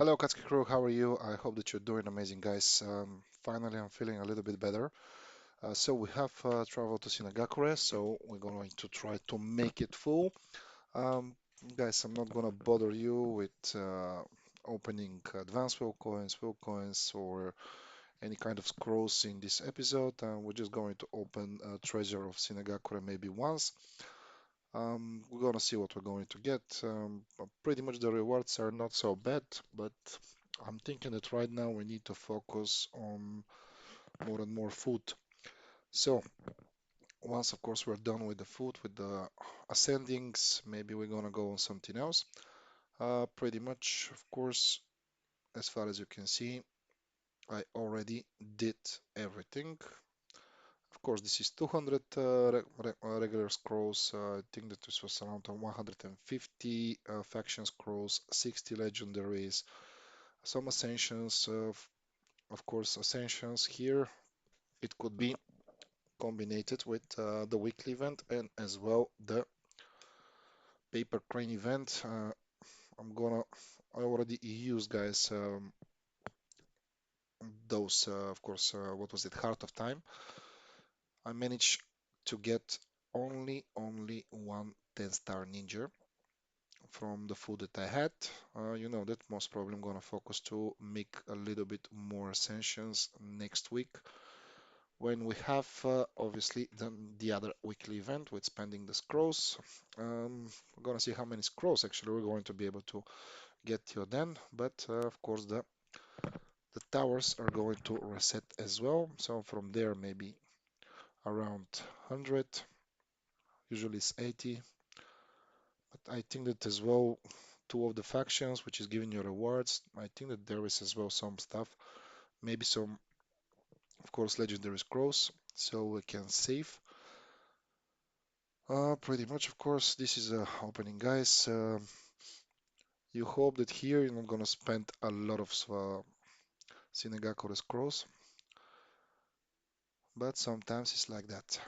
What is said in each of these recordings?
Hello, Katsuki crew. How are you? I hope that you're doing amazing, guys. Finally, I'm feeling a little bit better. So we have traveled to Sinagakure, so we're going to try to make it full. Um, Guys, I'm not gonna bother you with opening advanced will coins, or any kind of scrolls in this episode. We're just going to open Treasure of Sinagakure maybe once. We're gonna see what we're going to get. But pretty much the rewards are not so bad, but I'm thinking that right now we need to focus on more and more food. So once, of course, we're done with the food, with the ascendings, maybe we're gonna go on something else. Pretty much, of course, as far as you can see, I already did everything. Of course, this is 200 regular scrolls. I think that this was around 150 faction scrolls, 60 legendaries, some ascensions. Of course, ascensions here. It could be combined with the weekly event and as well the paper crane event. I'm gonna. I already used, guys, those. Of course, what was it? Heart of Time. I managed to get only one 10-star ninja from the food that I had. You know that most probably I'm gonna focus to make a little bit more ascensions next week when we have obviously the other weekly event with spending the scrolls. We're gonna see how many scrolls actually we're going to be able to get till then, but of course the towers are going to reset as well. So from there maybe around 100, usually it's 80. But I think that as well, two of the factions, which is giving you rewards, I think that there is as well some stuff, maybe some, of course, legendary scrolls, so we can save. Pretty much, of course, this is a opening, guys. You hope that here you're not gonna spend a lot of Shinigakure scrolls, but sometimes it's like that.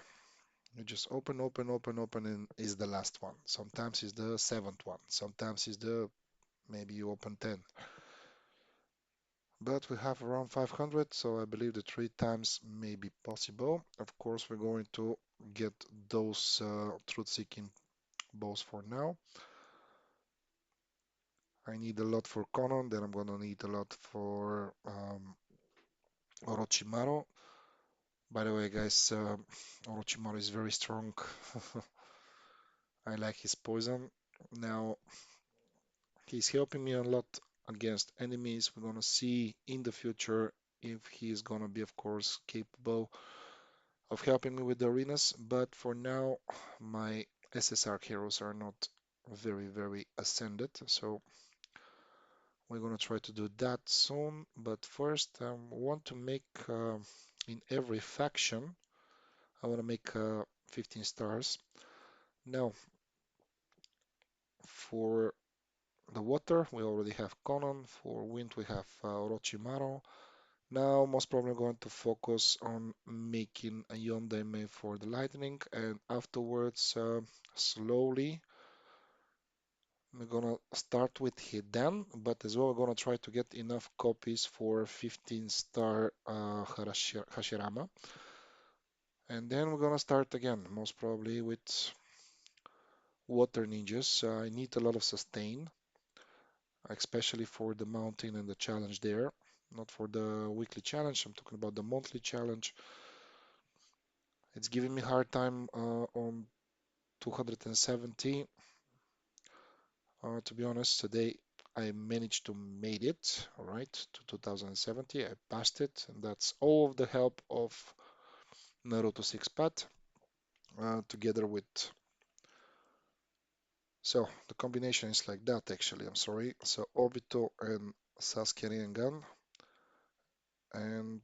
You just open, and is the last one. Sometimes it's the seventh one. Sometimes it's the maybe you open 10. But we have around 500, so I believe that three times may be possible. Of course, we're going to get those truth-seeking bows for now. I need a lot for Conan, then I'm gonna need a lot for Orochimaru. By the way, guys, Orochimaru is very strong. I like his poison. Now, he's helping me a lot against enemies. We're gonna see in the future if he's gonna be, of course, capable of helping me with the arenas, but for now, my SSR heroes are not very ascended, so we're gonna try to do that soon. But first, I want to make in every faction, I want to make 15 stars. Now, for the water, we already have Conan. For wind, we have Orochimaru. Now, most probably going to focus on making a Yondaime for the lightning, and afterwards, slowly, we're gonna start with Hidan, but as well, we're gonna try to get enough copies for 15-star Hashirama. And then we're gonna start again, most probably with Water Ninjas. I need a lot of sustain, especially for the mountain and the challenge there. Not for the weekly challenge, I'm talking about the monthly challenge. It's giving me hard time on 270. To be honest, today I managed to made it, all right, to 2070. I passed it, and that's all of the help of Naruto Six Path together with. So the combination is like that actually. I'm sorry. So Obito and Sasuke Rinnegan, and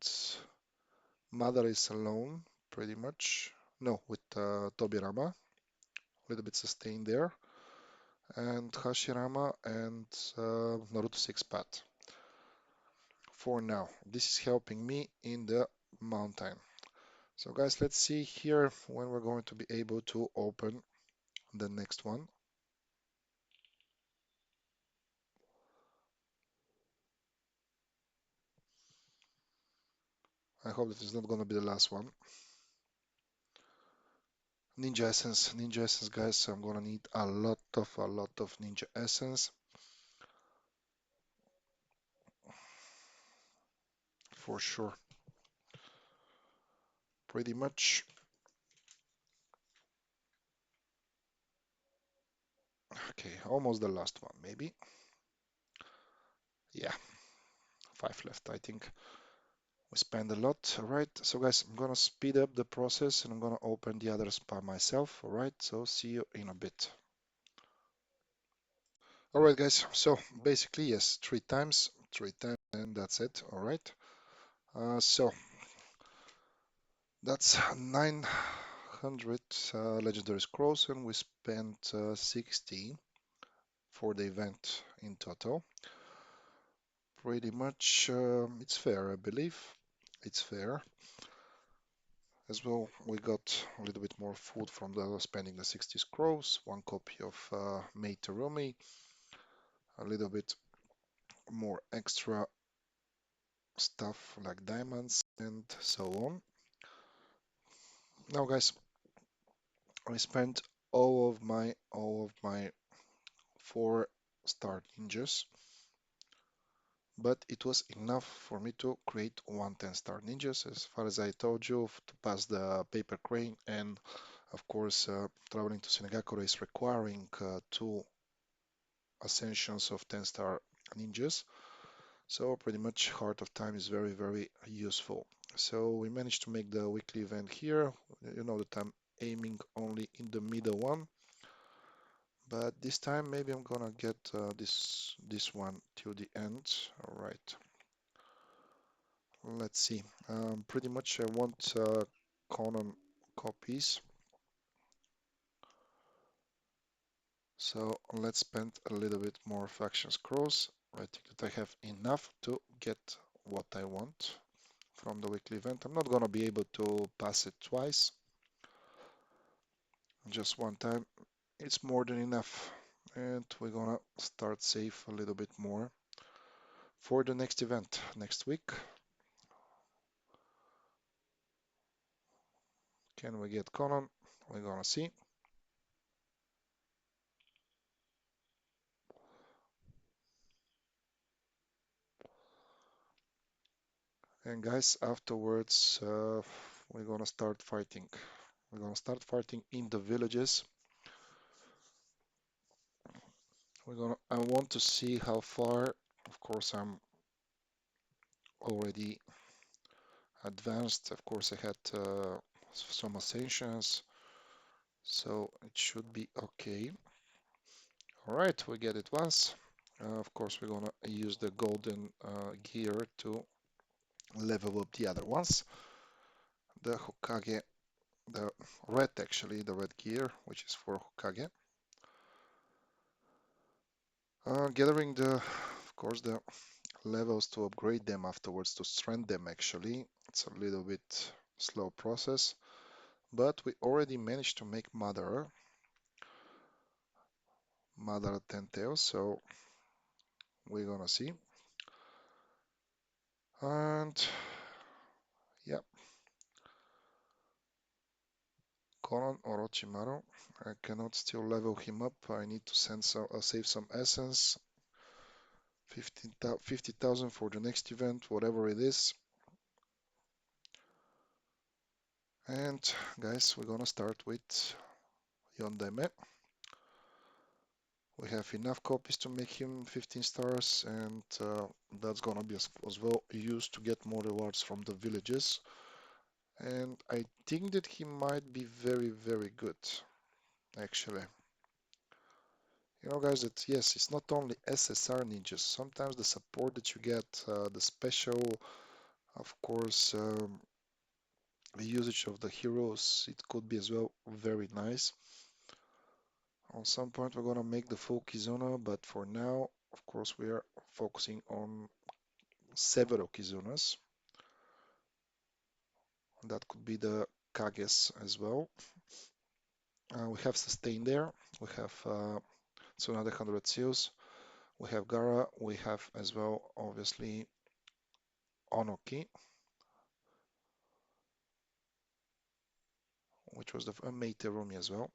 Mother is alone pretty much. No, with Tobirama, a little bit sustained there, and Hashirama and Naruto Six Path. For now, this is helping me in the mountain. So guys, let's see here when we're going to be able to open the next one. I hope that it's not gonna be the last one. Ninja essence, guys. So I'm gonna need a lot of ninja essence for sure. Pretty much. Okay, almost the last one, maybe. Yeah, five left, I think. We spend a lot, all right? So guys, I'm gonna speed up the process and I'm gonna open the others by myself, all right? So see you in a bit. All right, guys. So basically, yes, three times, and that's it. All right. So that's 900 legendary scrolls, and we spent 60 for the event in total. Pretty much, it's fair, I believe. It's fair. As well, we got a little bit more food from the spending the 60 scrolls, one copy of Mate Terumi, a little bit more extra stuff like diamonds and so on. Now, guys, I spent all of my 4-star ninjas, but it was enough for me to create one 10-star ninjas. As far as I told you, to pass the paper crane, and of course, traveling to Senegakure is requiring two ascensions of 10-star ninjas. So pretty much Heart of Time is very, very useful. So we managed to make the weekly event here. You know that I'm aiming only in the middle one. But this time maybe I'm gonna get this one till the end. All right, let's see. Pretty much I want Conan copies. So let's spend a little bit more faction scrolls. I think that I have enough to get what I want from the weekly event. I'm not gonna be able to pass it twice. Just one time. It's more than enough. And we're gonna start save a little bit more for the next event next week. Can we get Conan? We're gonna see. And guys, afterwards, we're gonna start fighting. We're gonna start fighting in the villages. I want to see how far. Of course, I'm already advanced. Of course, I had some ascensions, so it should be okay. All right, we get it once. Of course, we're gonna use the golden gear to level up the other ones. The Hokage, the red actually, the red gear, which is for Hokage. Gathering of course, the levels to upgrade them afterwards to strengthen them actually. It's a little bit slow process, but we already managed to make Mother Ten Tails, so we're gonna see. And yeah, Conan Orochimaru. I cannot still level him up. I need to save some essence. 50,000 for the next event, whatever it is. And guys, we're gonna start with Yondaime. We have enough copies to make him 15 stars, and that's gonna be as well used to get more rewards from the villages. And I think that he might be very, very good, actually. You know, guys, that yes, it's not only SSR ninjas. Sometimes the support that you get, the special, of course, the usage of the heroes, it could be as well very nice. On some point, we're gonna make the full Kizuna, but for now, of course, we are focusing on several Kizunas. That could be the Kages as well. We have Sustain there. We have Tsunade 100 Seals. We have Gara. We have as well, obviously, Onoki. which was the mate Terumi as well.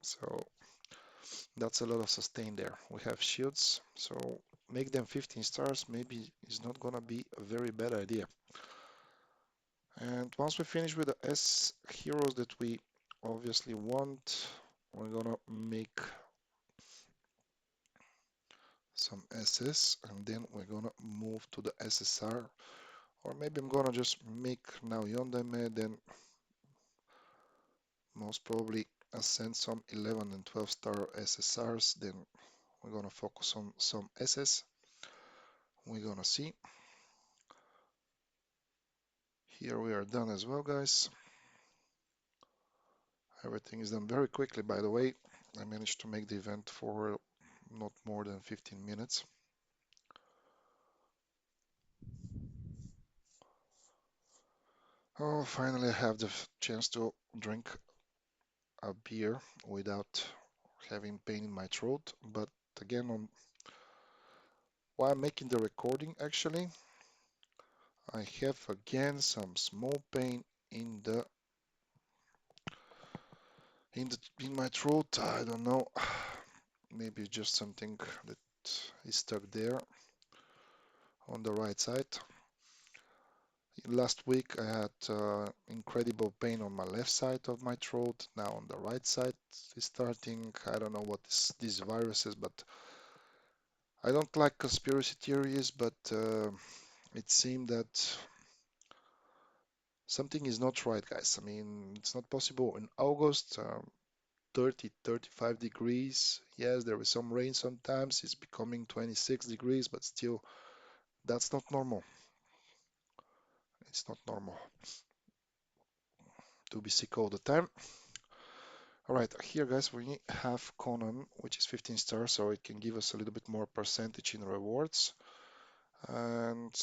So that's a lot of sustain there. We have shields, so make them 15 stars maybe is not gonna be a very bad idea. And once we finish with the S heroes that we obviously want, we're gonna make some SS and then we're gonna move to the SSR. Or maybe I'm gonna just make now Yondame, then most probably ascend some 11 and 12 star SSRs, then we're gonna focus on some SS. We're gonna see. Here we are done as well, guys. Everything is done very quickly, by the way. I managed to make the event for not more than 15 minutes. Oh, finally I have the chance to drink a beer without having pain in my throat. But again, while making the recording, actually, I have again some small pain in in my throat. I don't know. Maybe just something that is stuck there on the right side. Last week I had incredible pain on my left side of my throat. Now on the right side is starting. I don't know what this virus is, but I don't like conspiracy theories, but it seemed that something is not right, guys. I mean, it's not possible in August, 30, 35 degrees. Yes, there is some rain sometimes. It's becoming 26 degrees, but still, that's not normal. It's not normal to be sick all the time. All right, here, guys, we have Conan, which is 15 stars, so it can give us a little bit more percentage in rewards. And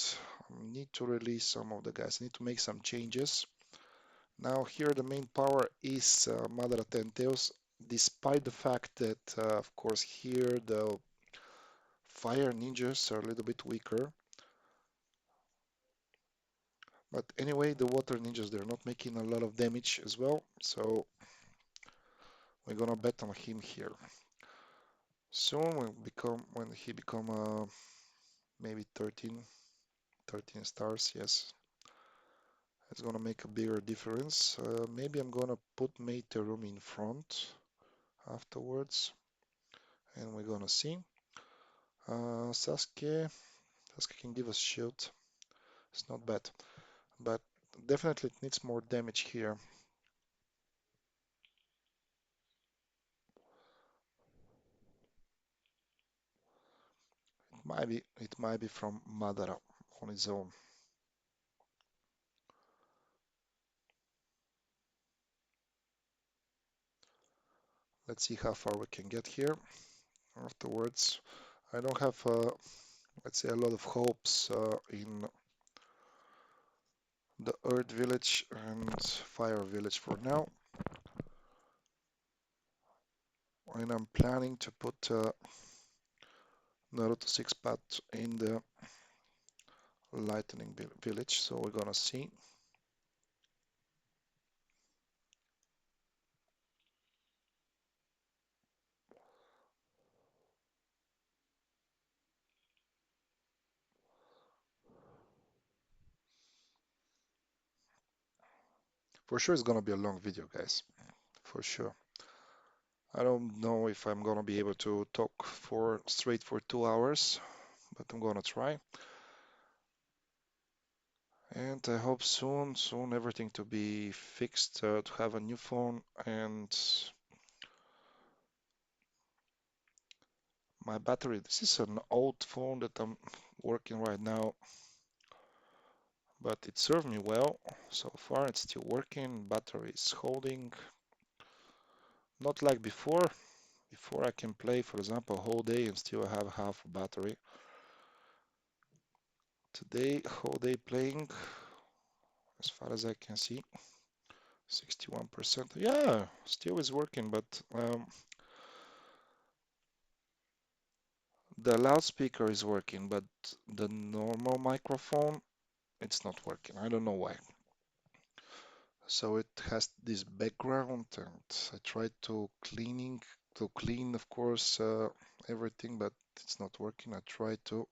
I need to release some of the guys. I need to make some changes. Now here the main power is Madara Tenteos, despite the fact that, of course, here the fire ninjas are a little bit weaker. But anyway, the water ninjas, they're not making a lot of damage as well. So we're gonna bet on him here. Soon when he become maybe 13 stars, yes, it's gonna make a bigger difference. Maybe I'm gonna put Mei Terumi in front afterwards, and we're gonna see. Sasuke can give us shield. It's not bad, but definitely it needs more damage here. It might be from Madara on his own. Let's see how far we can get here afterwards. I don't have, let's say, a lot of hopes in the Earth Village and Fire Village for now. And I'm planning to put Naruto 6 path in the Lightning Village, so we're gonna see. For sure, it's gonna be a long video, guys. For sure. I don't know if I'm gonna be able to talk for straight for 2 hours, but I'm gonna try. And I hope soon everything to be fixed, to have a new phone. And my battery, this is an old phone that I'm working right now, but it served me well. So far, it's still working. Battery is holding. Not like before. Before I can play, for example, a whole day and still have half a battery. Today, whole day playing, as far as I can see, 61%. Yeah, still is working, but the loudspeaker is working, but the normal microphone, it's not working. I don't know why. So it has this background, and I tried to clean, of course, everything, but it's not working. I try to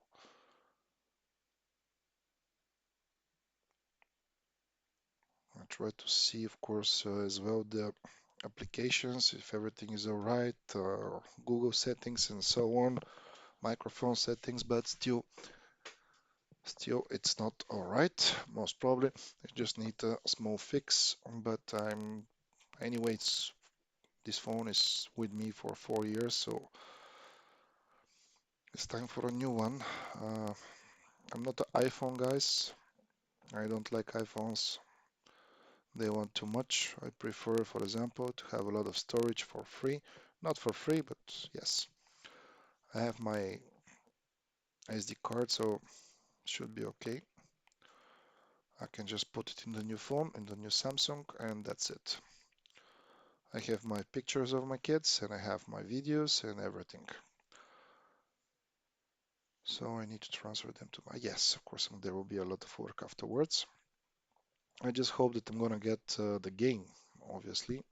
see, of course, as well the applications, if everything is all right, Google settings and so on, microphone settings, but still it's not all right. Most probably, I just need a small fix. But anyways, this phone is with me for 4 years, so it's time for a new one. Uh, I'm not an iPhone guys. I don't like iPhones. They want too much. I prefer, for example, to have a lot of storage for free. Not for free, but yes. I have my SD card, so should be okay. I can just put it in the new phone, in the new Samsung, and that's it. I have my pictures of my kids, and I have my videos and everything. So I need to transfer them to my, yes, of course, there will be a lot of work afterwards. I just hope that I'm gonna get the game, obviously.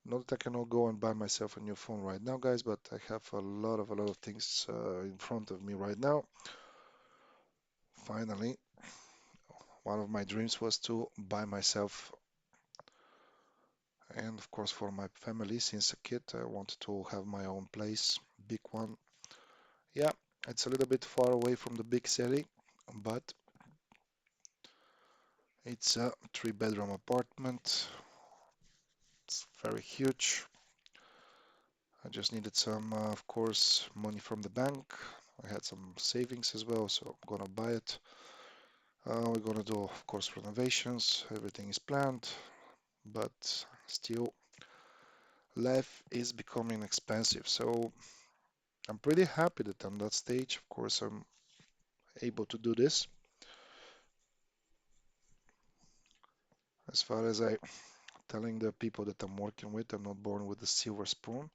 Not that I cannot go and buy myself a new phone right now, guys, but I have a lot of things in front of me right now. Finally, one of my dreams was to buy myself, and of course for my family, since a kid, I wanted to have my own place, big one. Yeah, it's a little bit far away from the big city, but it's a three-bedroom apartment. It's very huge. I just needed some, of course, money from the bank. I had some savings as well, so I'm gonna buy it. We're gonna do, of course, renovations. Everything is planned, but still, life is becoming expensive. So I'm pretty happy that I'm that stage. Of course, I'm able to do this. As far as I telling the people that I'm working with, I'm not born with a silver spoon.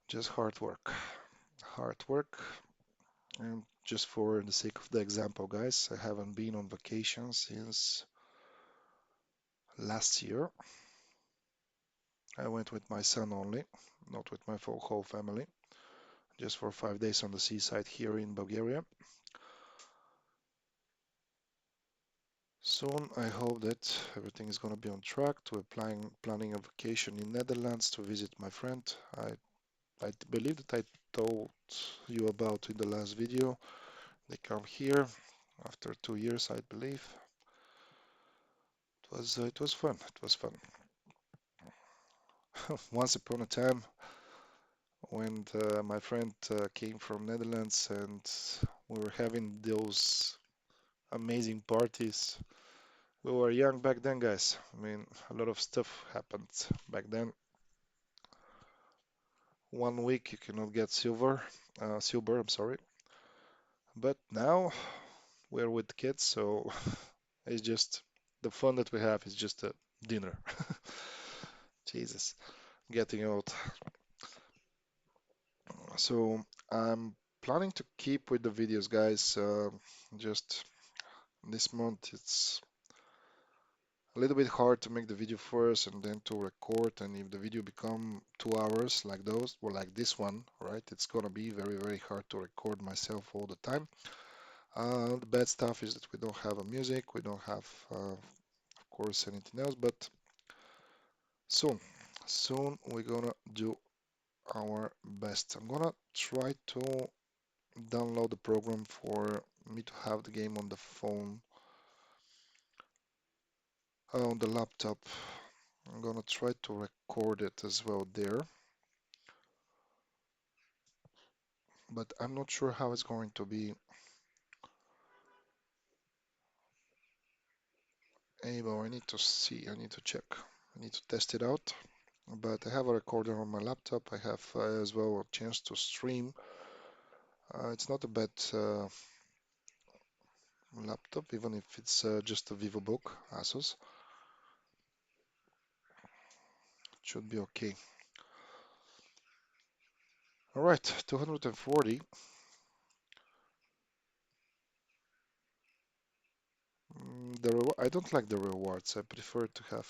Just hard work. Hard work. And just for the sake of the example, guys, I haven't been on vacation since last year. I went with my son only, not with my full whole family, just for 5 days on the seaside here in Bulgaria. Soon, I hope that everything is going to be on track to planning a vacation in Netherlands to visit my friend. I believe that I told you about in the last video. They come here after 2 years, I believe. It was fun. It was fun. Once upon a time, when my friend came from Netherlands and we were having those amazing parties. We were young back then, guys. I mean, a lot of stuff happened back then. 1 week you cannot get silver, I'm sorry. But now we're with kids, so it's just the fun that we have is just a dinner. Jesus, getting old. So I'm planning to keep with the videos, guys. Just this month it's a little bit hard to make the video first and then to record. And if the video become 2 hours like those or like this one, right, it's gonna be very hard to record myself all the time. The bad stuff is that we don't have a music, we don't have, of course, anything else. But soon, soon we're gonna do our best. I'm gonna try to download the program for me to have the game on the phone, on the laptop. I'm gonna try to record it as well there, but I'm not sure how it's going to be able. I need to see, I need to check, I need to test it out. But I have a recorder on my laptop. I have as well a chance to stream. It's not a bad laptop, even if it's just a VivoBook, Asus. It should be okay. All right, 240. I don't like the rewards. I prefer to have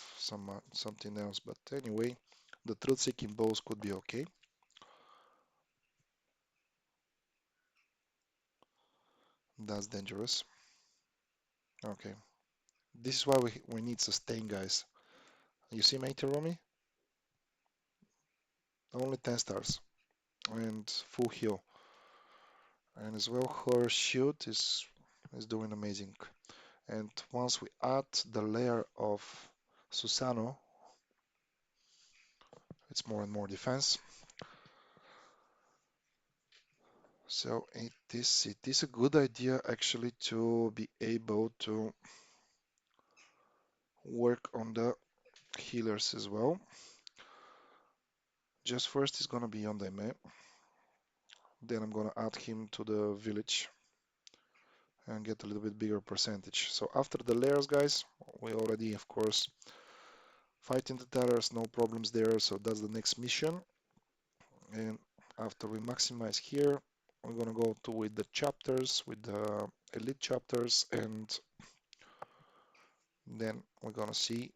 something else. But anyway, the thrill-seeking bows could be okay. That's dangerous. Okay. This is why we need sustain, guys. You see, mate, Romy? Only 10 stars and full heal. And as well, her shield is doing amazing. And once we add the layer of Susano, it's more and more defense. So it is a good idea actually to be able to work on the healers as well. Just first is gonna be on the map. Then I'm gonna add him to the village and get a little bit bigger percentage. So after the layers, guys, we already, of course, fighting the terrors, no problems there. So that's the next mission. And after we maximize here, we're gonna go to with the chapters, with the elite chapters, and then we're gonna see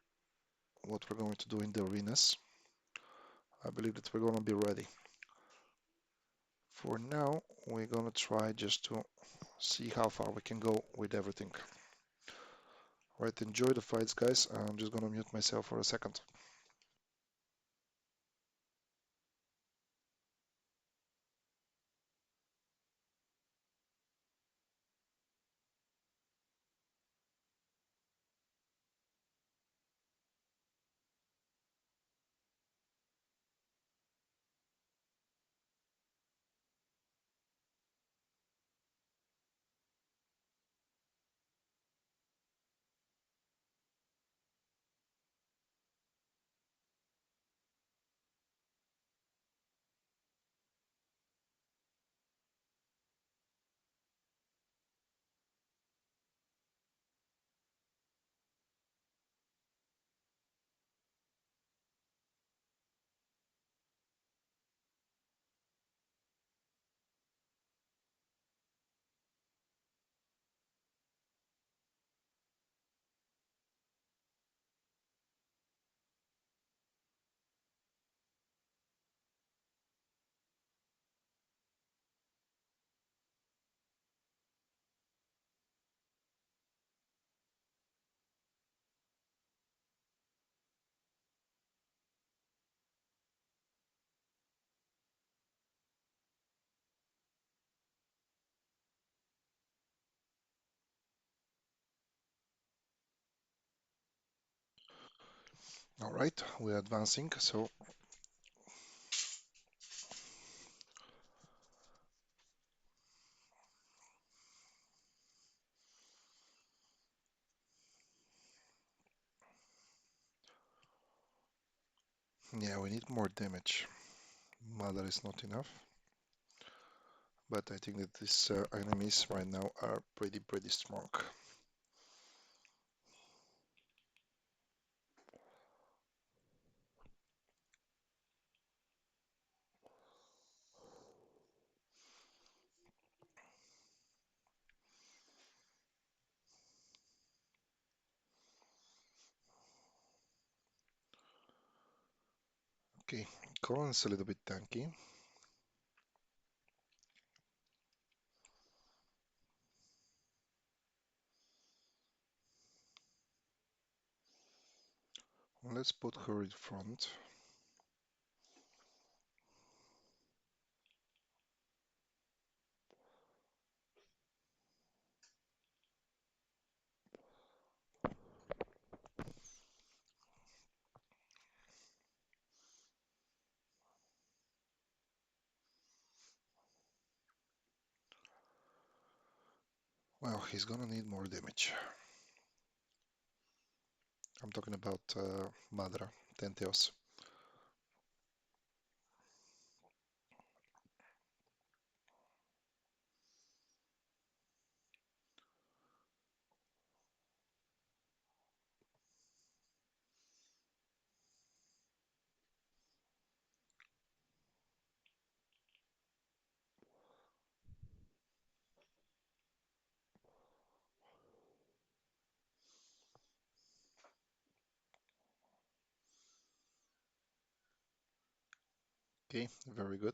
what we're going to do in the arenas. I believe that we're gonna be ready. For now, we're gonna try just to see how far we can go with everything. Right, enjoy the fights, guys. I'm just gonna mute myself for a second. All right, we're advancing. So yeah, we need more damage. Mother is not enough, but I think that these enemies right now are pretty strong. Okay, Colin's a little bit tanky. Let's put her in front. Well, he's gonna need more damage. I'm talking about Madra, Tenteos. Okay, very good.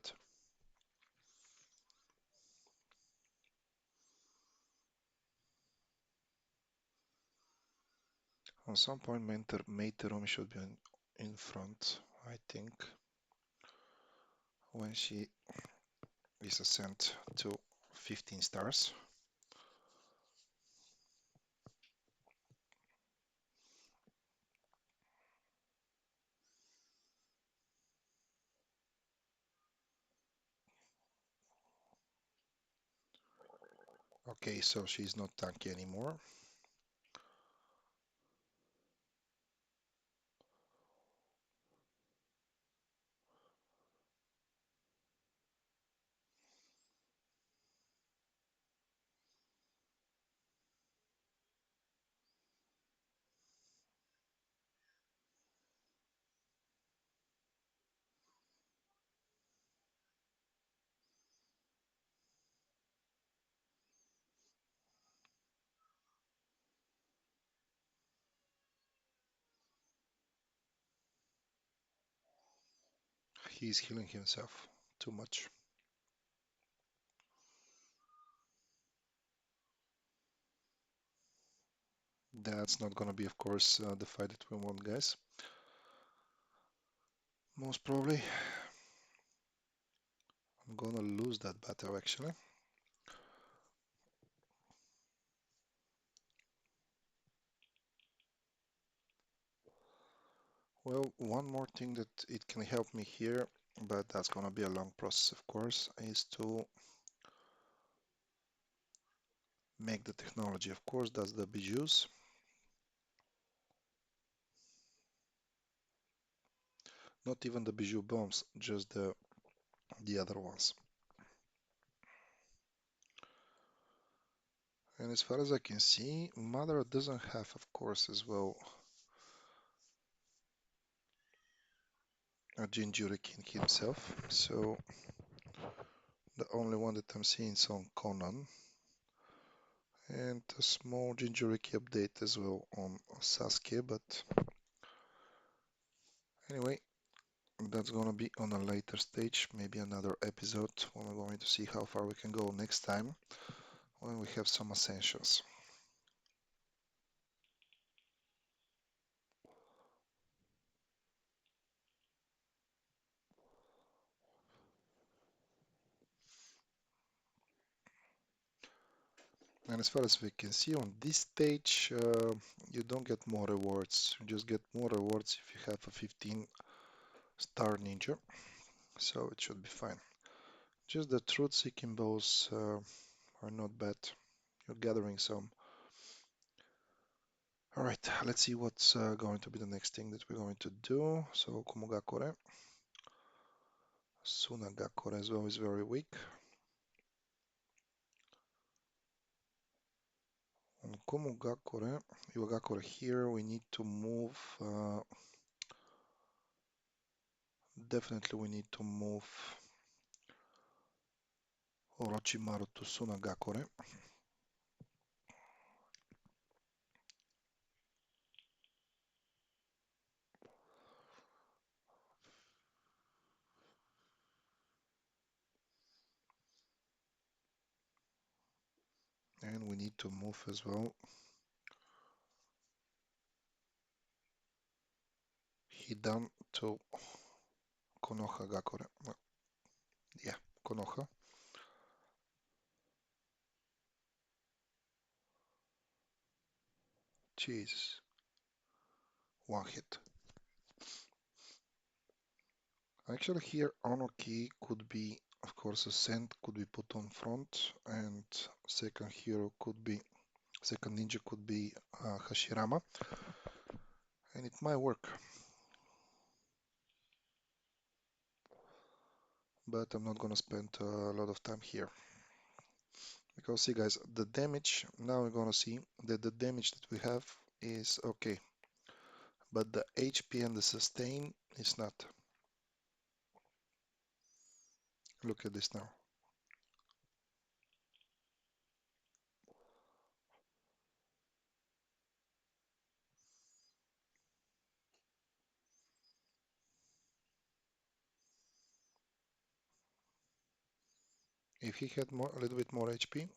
On some point, Meiteromi should be in front, I think, when she is ascent to 15 stars. Okay, so she's not tanky anymore. He's healing himself too much. That's not gonna be, of course, the fight that we want, guys. Most probably, I'm gonna lose that battle, actually. Well, one more thing that it can help me here, but that's gonna be a long process, of course, is to make the technology. Of course, that's the bijous. Not even the bijou bombs, just the other ones. And as far as I can see, Mother doesn't have, of course, as well a Jinjurikin himself. So the only one that I'm seeing is on Conan. And a small Jinjuriki update as well on Sasuke. But anyway, that's gonna be on a later stage, maybe another episode. We're going to see how far we can go next time when we have some ascensions. And as far as we can see on this stage, you don't get more rewards. You just get more rewards if you have a 15-star ninja. So it should be fine. Just the truth-seeking bows are not bad. You're gathering some. All right, let's see what's going to be the next thing that we're going to do. So Kumogakure. Sunagakure as well is very weak. On Kumogakure, Iwagakure here, we need to move. Definitely we need to move Orochimaru to Sunagakure. And we need to move as well Hidan to Konoha Gakure. Well, yeah, Konoha. Jesus. One hit. Actually, here honor key could be, of course, ascent could be put on front, and second hero could be, second ninja could be Hashirama, and it might work. But I'm not gonna spend a lot of time here because see, guys, the damage now we're gonna see that the damage that we have is okay, but the HP and the sustain is not. Look at this now. If he had more, a little bit more HP,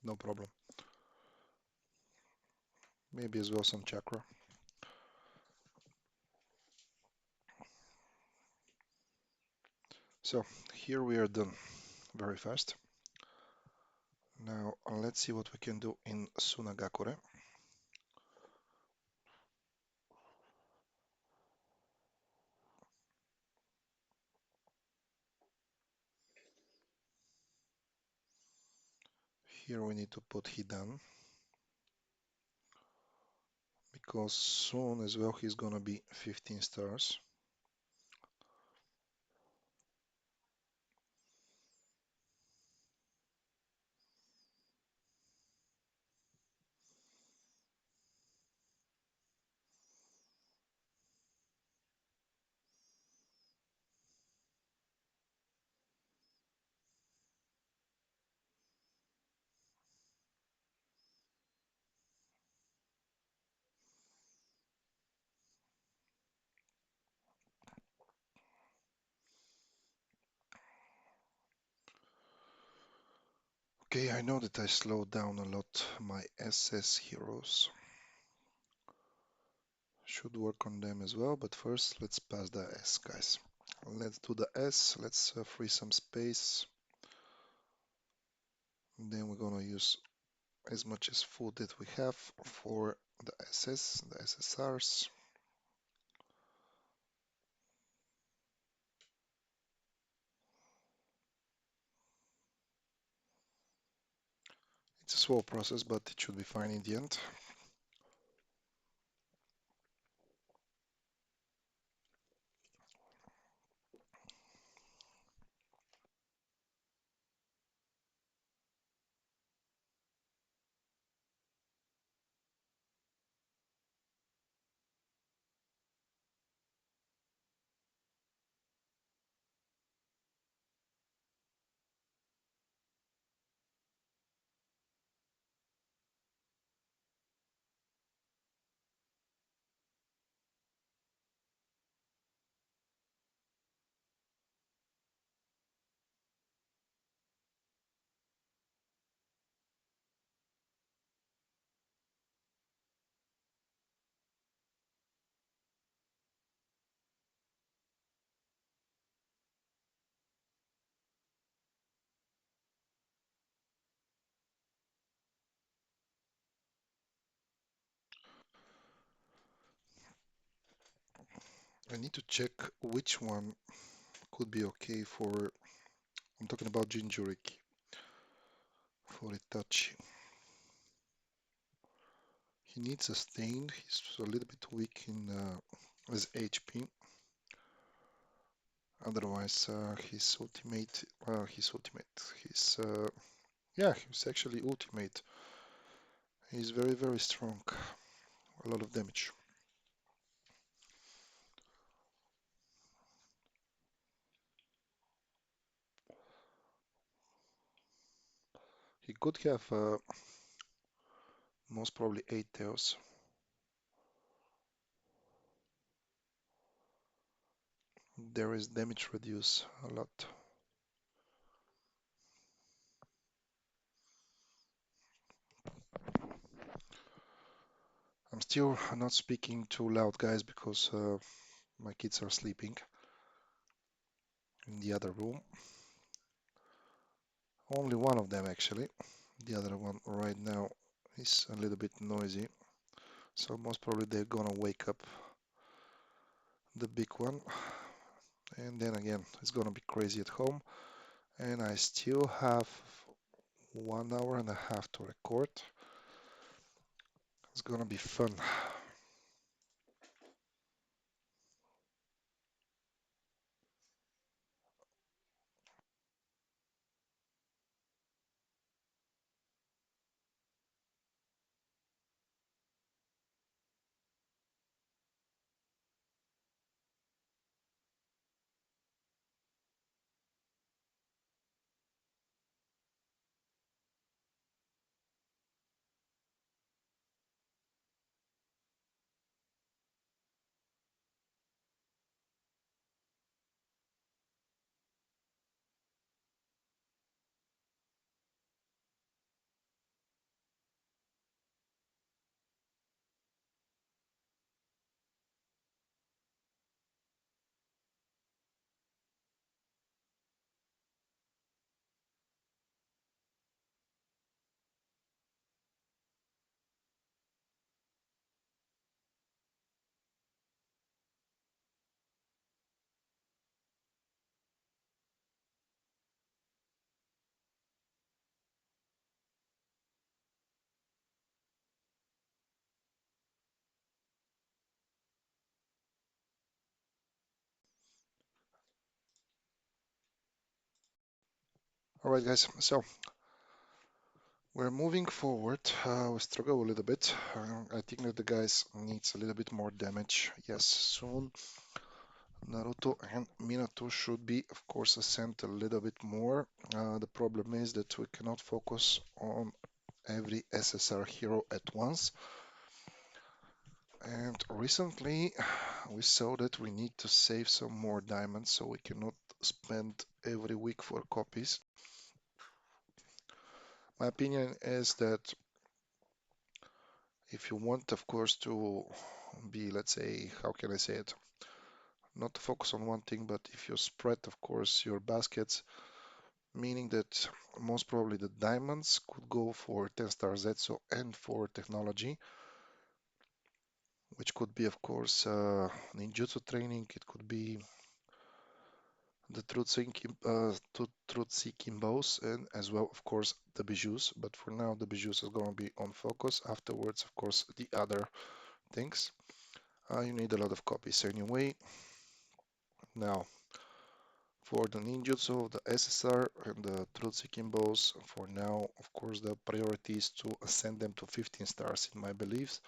no problem. Maybe as well some chakra. So here we are done very fast. Now let's see what we can do in Sunagakure. Here we need to put Hidan because soon as well he's gonna be 15 stars. Okay, I know that I slowed down a lot my SS heroes. Should work on them as well, but first let's pass the S, guys. Let's do the S, let's free some space. Then we're gonna use as much as food that we have for the SS, the SSRs. It's a slow process, but it should be fine in the end. I need to check which one could be okay for, I'm talking about Jinjuriki, for Itachi. He needs a stain, he's a little bit weak in his HP. Otherwise, his actually ultimate. He's very, very strong. A lot of damage. He could have most probably 8 tails. There is damage reduce a lot. I'm still not speaking too loud, guys, because my kids are sleeping in the other room. Only one of them, actually. The other one right now is a little bit noisy. So most probably they're gonna wake up the big one. And then again, it's gonna be crazy at home. And I still have 1 hour and a half to record. It's gonna be fun. All right, guys. So we're moving forward. We struggle a little bit. I think that the guys needs a little bit more damage. Yes, soon Naruto and Minato should be, of course, sent a little bit more. The problem is that we cannot focus on every SSR hero at once. And recently, we saw that we need to save some more diamonds, so we cannot spend every week for copies. My opinion is that if you want, of course, to be, let's say, how can I say it? Not to focus on one thing, but if you spread, of course, your baskets, meaning that most probably the diamonds could go for 10 star Zetsu and for technology, which could be, of course, ninjutsu training. It could be the truth-seeking bows, and as well, of course, the bijous. But for now, the bijous is going to be on focus. Afterwards, of course, the other things. You need a lot of copies anyway. Now, for the ninjutsu, the SSR, and the truth-seeking bows, for now, of course, the priority is to ascend them to 15 stars in my beliefs.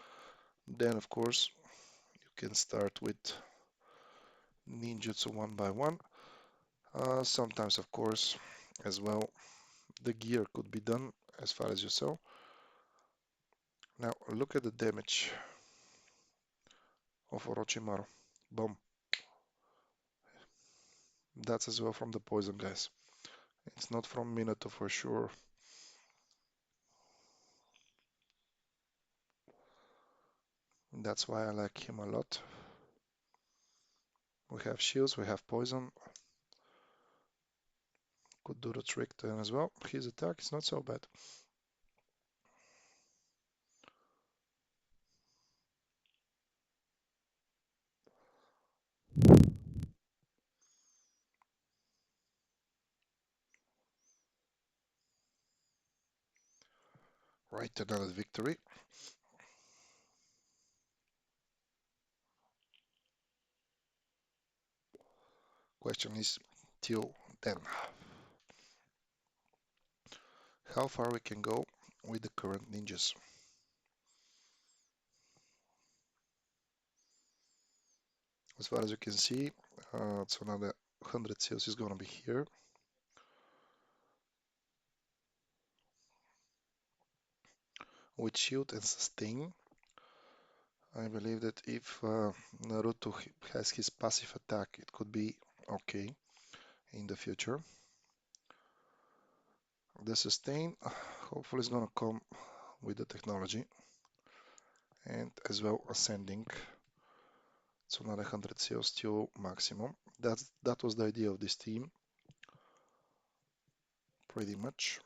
Then, of course, you can start with ninjutsu one by one. Sometimes, of course, as well, the gear could be done as far as you saw. Now, look at the damage of Orochimaru. Boom. That's as well from the poison, guys. It's not from Minato for sure. That's why I like him a lot. We have shields, we have poison. Could do the trick then as well. His attack is not so bad. Right, another victory. Question is till then. How far we can go with the current ninjas. As far as you can see, it's another 100 sales is gonna be here. With shield and sustain, I believe that if Naruto has his passive attack, it could be okay in the future. The sustain hopefully is gonna come with the technology and as well ascending. So another 100 sales to maximum. That was the idea of this team, pretty much.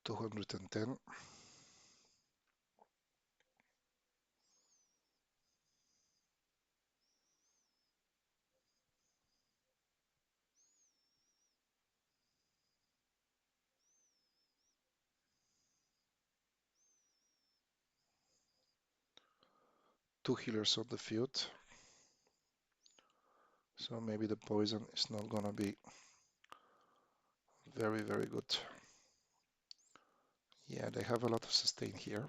Two 210. 2 healers on the field. So maybe the poison is not gonna be very, very good. Yeah, they have a lot of sustain here.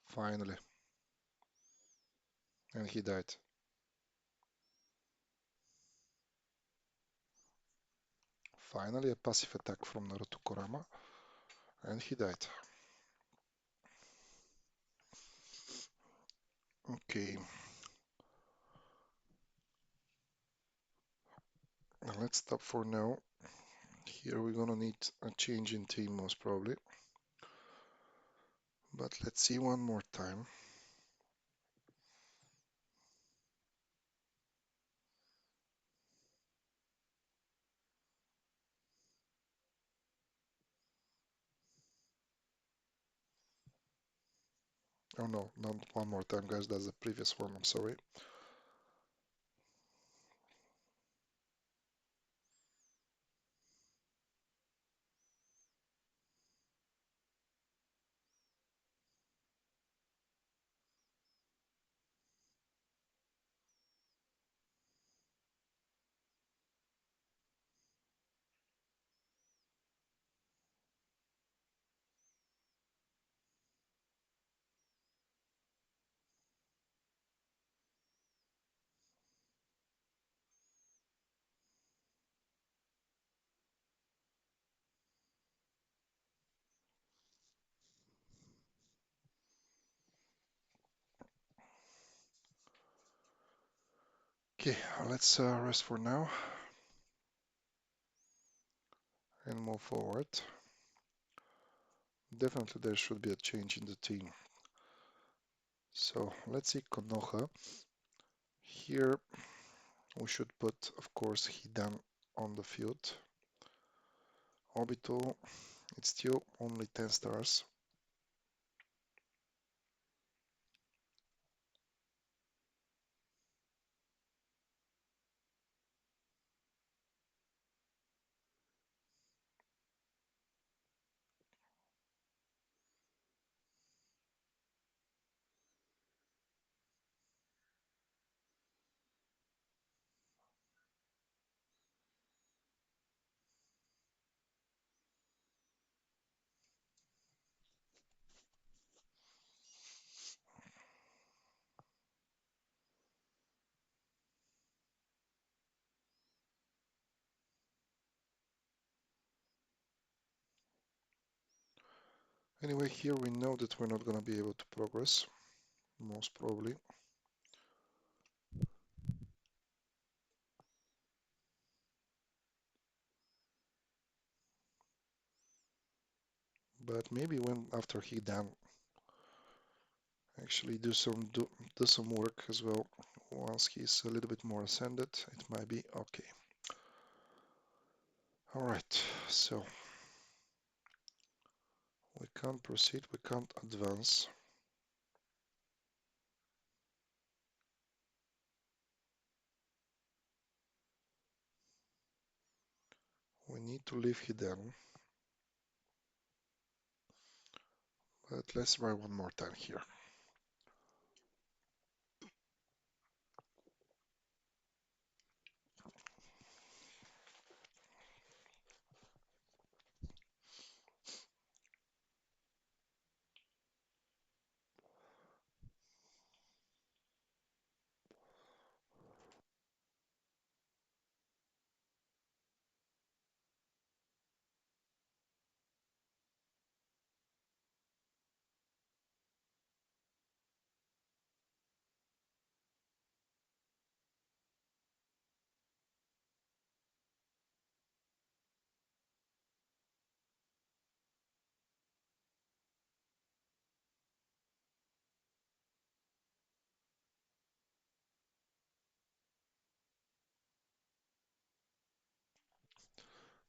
Finally. And he died. Finally, a passive attack from Naruto Kurama, and he died. Okay, let's stop for now. Here we're gonna need a change in team most probably, but let's see one more time. Oh no, not one more time, guys. That's the previous one. I'm sorry. Okay, let's rest for now and move forward. Definitely there should be a change in the team. So let's see Konoha. Here we should put, of course, Hidan on the field. Obito, it's still only 10 stars. Anyway, here we know that we're not going to be able to progress, most probably. But maybe when after Hidan actually do some work as well, once he's a little bit more ascended, it might be okay. All right, so we can't proceed, we can't advance. We need to leave Hidan, but let's try one more time here.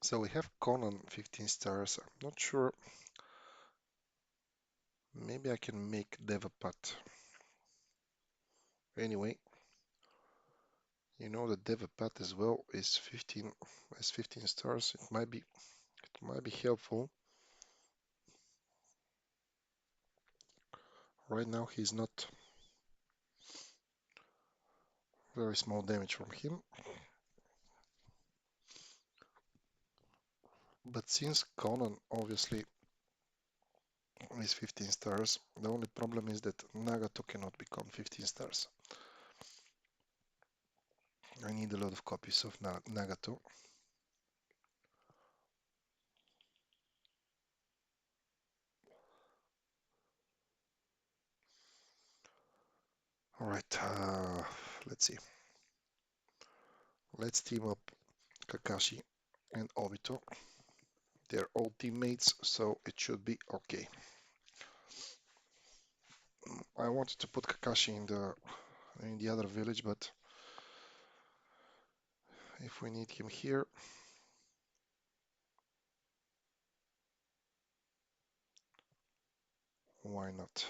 So we have Conan 15 stars. I'm not sure. Maybe I can make Devapat. Anyway, you know that Devapat as well is 15 has 15 stars. It might be helpful. Right now he's not very small damage from him. But since Conan obviously is 15 stars, the only problem is that Nagato cannot become 15 stars. I need a lot of copies of Nagato. All right, let's see. Let's team up Kakashi and Obito. They're all teammates, so it should be okay. I wanted to put Kakashi in the other village, but if we need him here, why not?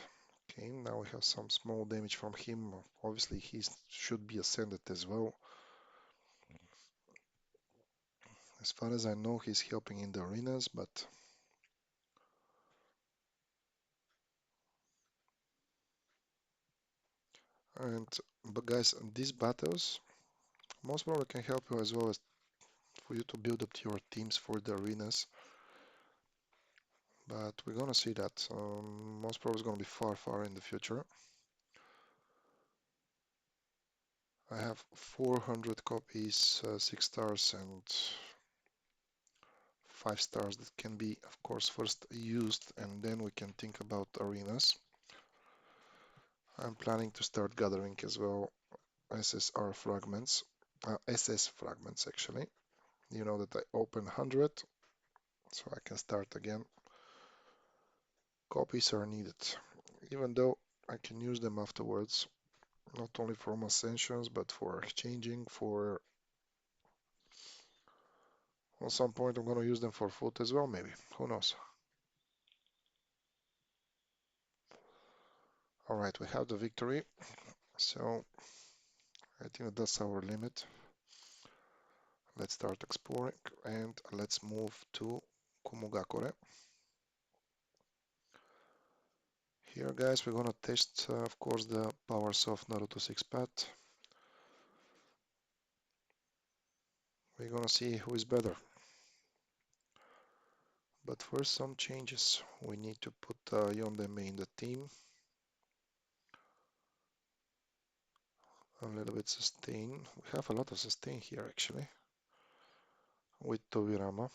Okay, now we have some small damage from him. Obviously, he should be ascended as well. As far as I know, he's helping in the arenas, and but guys, these battles most probably can help you as well as for you to build up your teams for the arenas. But we're gonna see that. Most probably it's gonna be far, far in the future. I have 400 copies, 6 stars and 5 stars that can be, of course, first used, and then we can think about arenas. I'm planning to start gathering as well SSR fragments, SS fragments actually. You know that I open 100, so I can start again. Copies are needed, even though I can use them afterwards, not only for ascensions, but for exchanging, for at some point I'm gonna use them for food as well, maybe. Who knows? Alright, we have the victory, so I think that's our limit. Let's start exploring and let's move to Kumugakure. Here, guys, we're gonna test, of course, the powers of Naruto 6 Path. We're gonna see who is better. But first, some changes. We need to put Yondeme in the team. A little bit sustain. We have a lot of sustain here, actually, with Tobirama.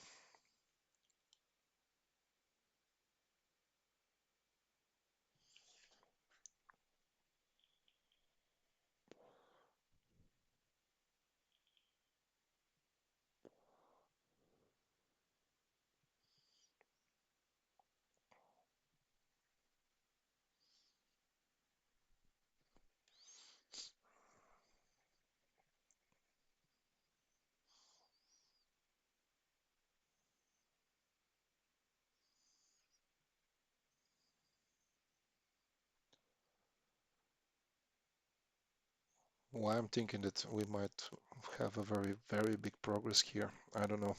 Why I'm thinking that we might have a very, very big progress here. I don't know.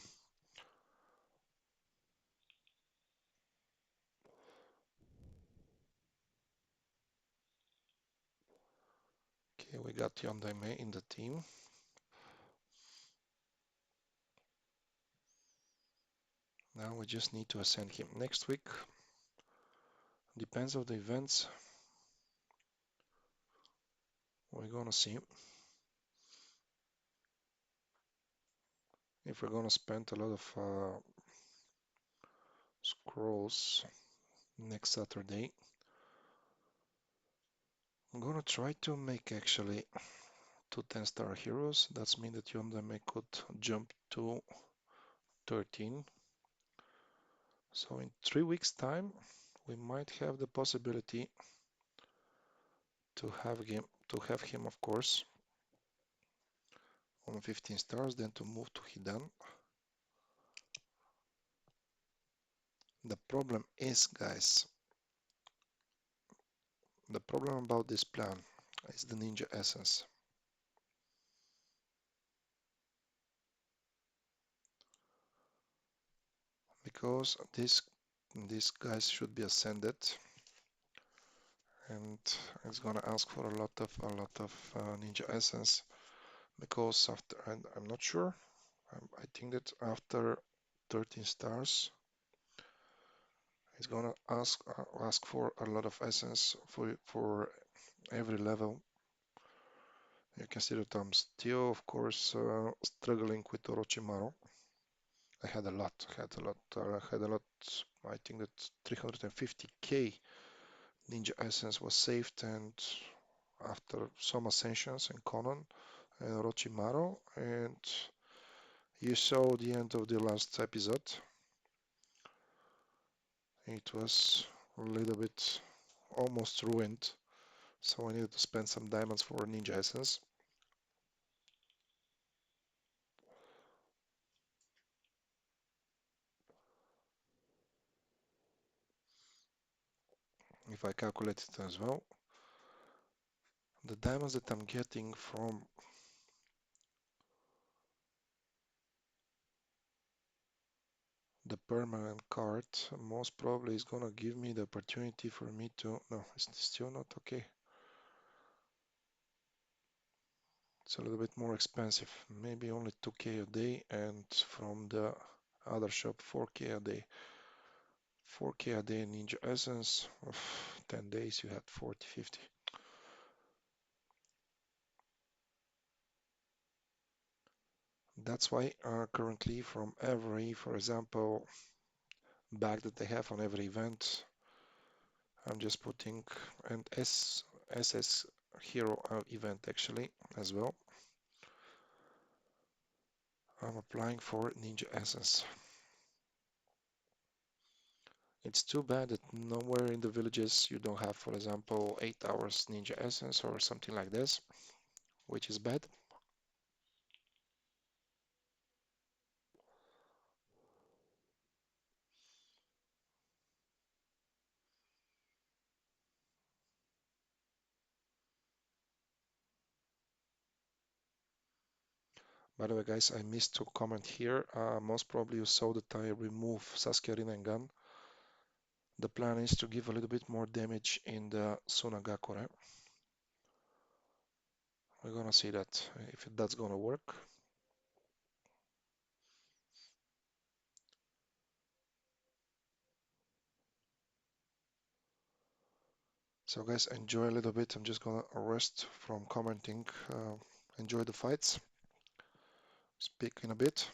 Okay, we got Yondeme in the team. Now we just need to ascend him. Next week, depends on the events. We're gonna see if we're gonna spend a lot of scrolls next Saturday. I'm gonna try to make actually two 10-star heroes. That's mean that Yondame could jump to 13. So in 3 weeks time, we might have the possibility to have him, of course, on 15 stars, then to move to Hidan. The problem is, guys, the problem about this plan is the ninja essence. Because these guys should be ascended, and it's gonna ask for a lot of ninja essence. Because after, I'm not sure, I think that after 13 stars, it's gonna ask for a lot of essence for every level. You can see that I'm still, of course, struggling with Orochimaru. I had a lot, I think that 350k ninja essence was saved, and after some ascensions in Conan and Orochimaru, and you saw the end of the last episode. It was a little bit almost ruined, so I needed to spend some diamonds for Ninja Essence. If I calculate it as well, the diamonds that I'm getting from the permanent card most probably is gonna give me the opportunity for me to. No, it's still not okay. It's a little bit more expensive. Maybe only 2k a day, and from the other shop 4k a day. 4k a day Ninja Essence. 10 days you had 40, 50. That's why currently from every, for example, bag that they have on every event, I'm just putting an SS Hero event actually as well. I'm applying for Ninja Essence. It's too bad that nowhere in the villages you don't have, for example, 8 hours Ninja Essence or something like this, which is bad. By the way, guys, I missed to comment here. Most probably you saw that I remove Sasuke Rinnegan. The plan is to give a little bit more damage in the Sunagakure. We're gonna see that if that's gonna work. So guys, enjoy a little bit. I'm just gonna rest from commenting. Enjoy the fights. Speak in a bit.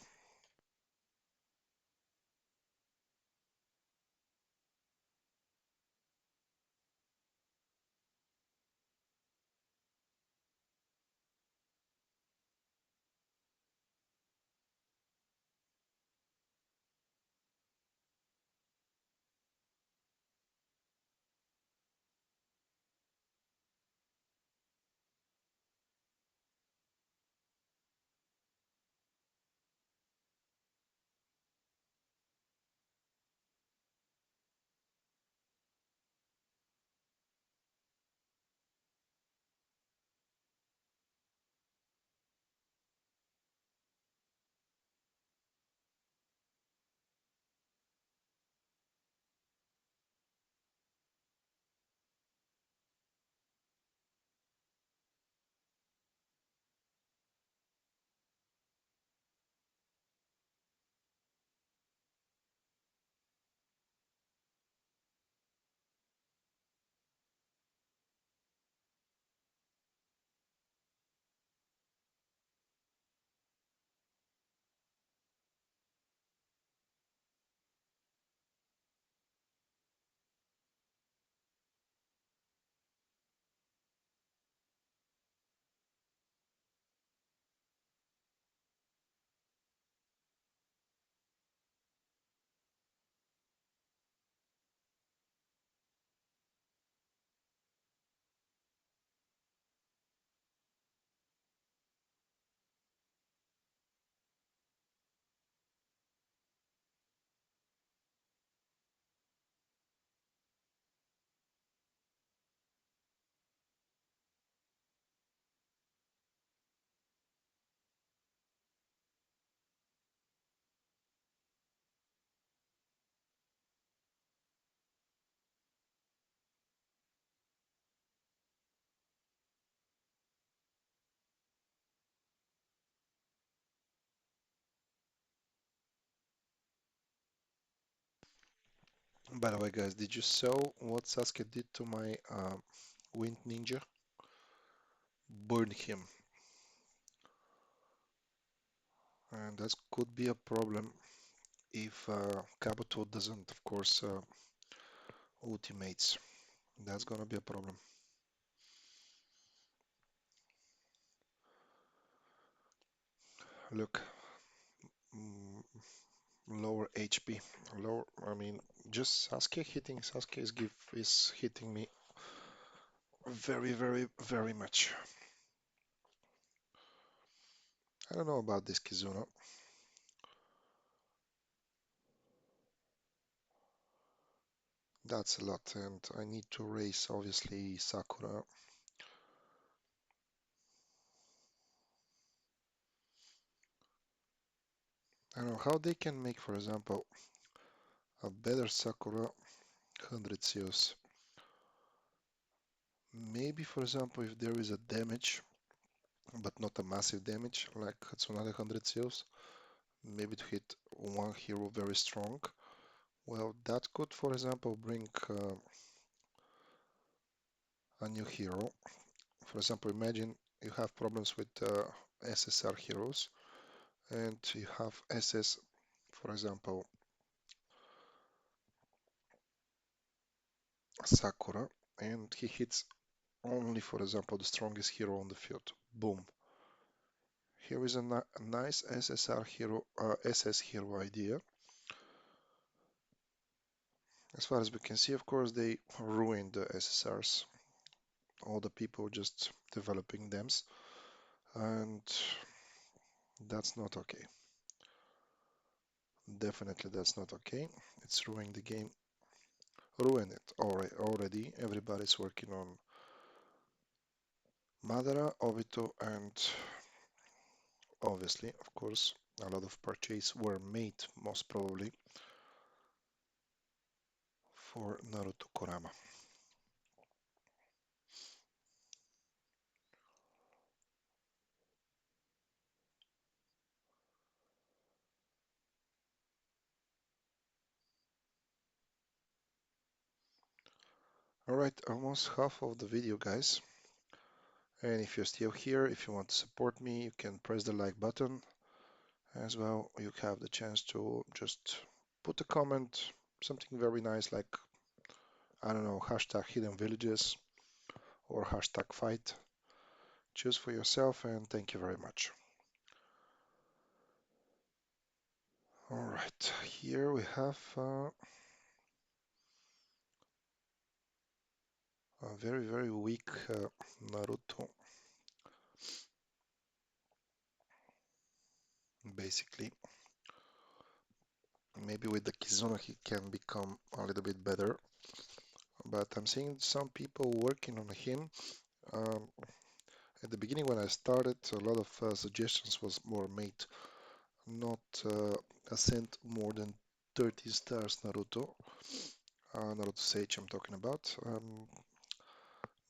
By the way, guys, did you saw what Sasuke did to my Wind Ninja? Burned him, and that could be a problem if Kabuto doesn't, of course, ultimates. That's gonna be a problem. Look, mm, lower HP, lower. I mean, just Sasuke hitting. Sasuke is hitting me very, very, very much. I don't know about this Kizuno. That's a lot, and I need to raise obviously Sakura. I don't know how they can make, for example, a better Sakura 100 seals. Maybe, for example, if there is a damage, but not a massive damage, like Hatsunade 100 seals, maybe to hit one hero very strong. Well, that could, for example, bring a new hero. For example, imagine you have problems with SSR heroes, and you have SS, for example, Sakura, and he hits only, for example, the strongest hero on the field. Boom. Here is a nice SSR hero, SS hero idea. As far as we can see, of course, they ruined the SSRs. All the people just developing them, and that's not okay. Definitely, that's not okay. It's ruining the game. Ruin it already. Everybody's working on Madara, Obito, and obviously, of course, a lot of purchases were made, most probably, for Naruto Kurama. Alright, almost half of the video, guys. And if you're still here, if you want to support me, you can press the like button as well. You have the chance to just put a comment, something very nice like, I don't know, hashtag hidden villages or hashtag fight. Choose for yourself and thank you very much. Alright, here we have a very, very weak Naruto. Basically, maybe with the Kizuna he can become a little bit better. But I'm seeing some people working on him. Um, at the beginning when I started, a lot of suggestions was more made, not ascend more than 30 stars Naruto. Naruto Sage I'm talking about.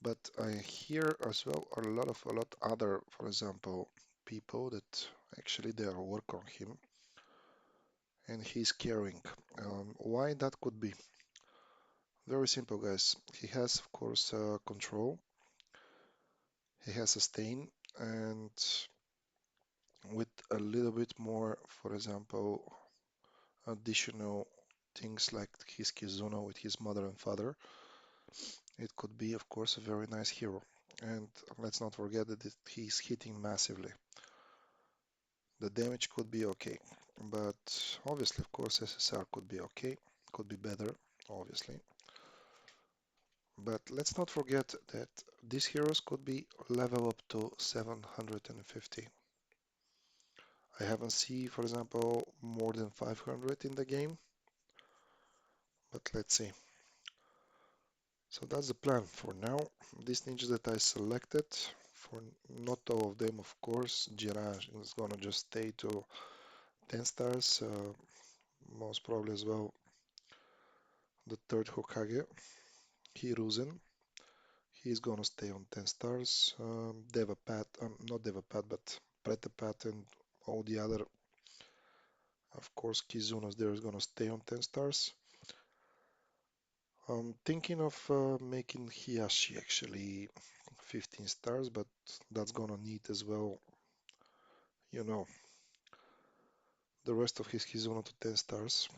But I hear as well a lot other, for example, people that actually they are work on him and he's caring. Why that could be? Very simple, guys. He has, of course, control. He has sustain, and with a little bit more, for example, additional things like his Kizuna with his mother and father, it could be, of course, a very nice hero. And let's not forget that he's hitting massively. The damage could be okay, but obviously, of course, SSR could be okay, could be better, obviously. But let's not forget that these heroes could be level up to 750. I haven't seen, for example, more than 500 in the game, but let's see. So that's the plan for now. These ninjas that I selected, for not all of them, of course, Jiraiya is gonna just stay to 10 stars, most probably as well the third Hokage, Hiruzen. He's gonna stay on 10 stars. Devapat, not Devapat, but Pretapat and all the other, of course, Kizunas there is gonna stay on 10 stars. I'm thinking of making Hiyashi actually 15 stars, but that's gonna need as well, you know, the rest of his Kizuna to 10 stars.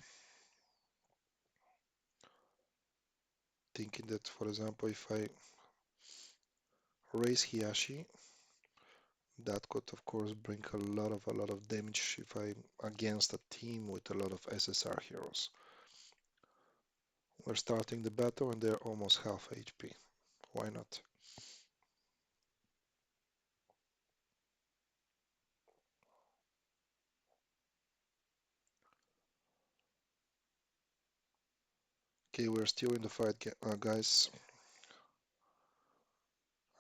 Thinking that, for example, if I raise Hiyashi, That could, of course, bring a lot of damage if I'm against a team with a lot of SSR heroes. We're starting the battle and they're almost half HP. Why not? Okay, we're still in the fight, guys.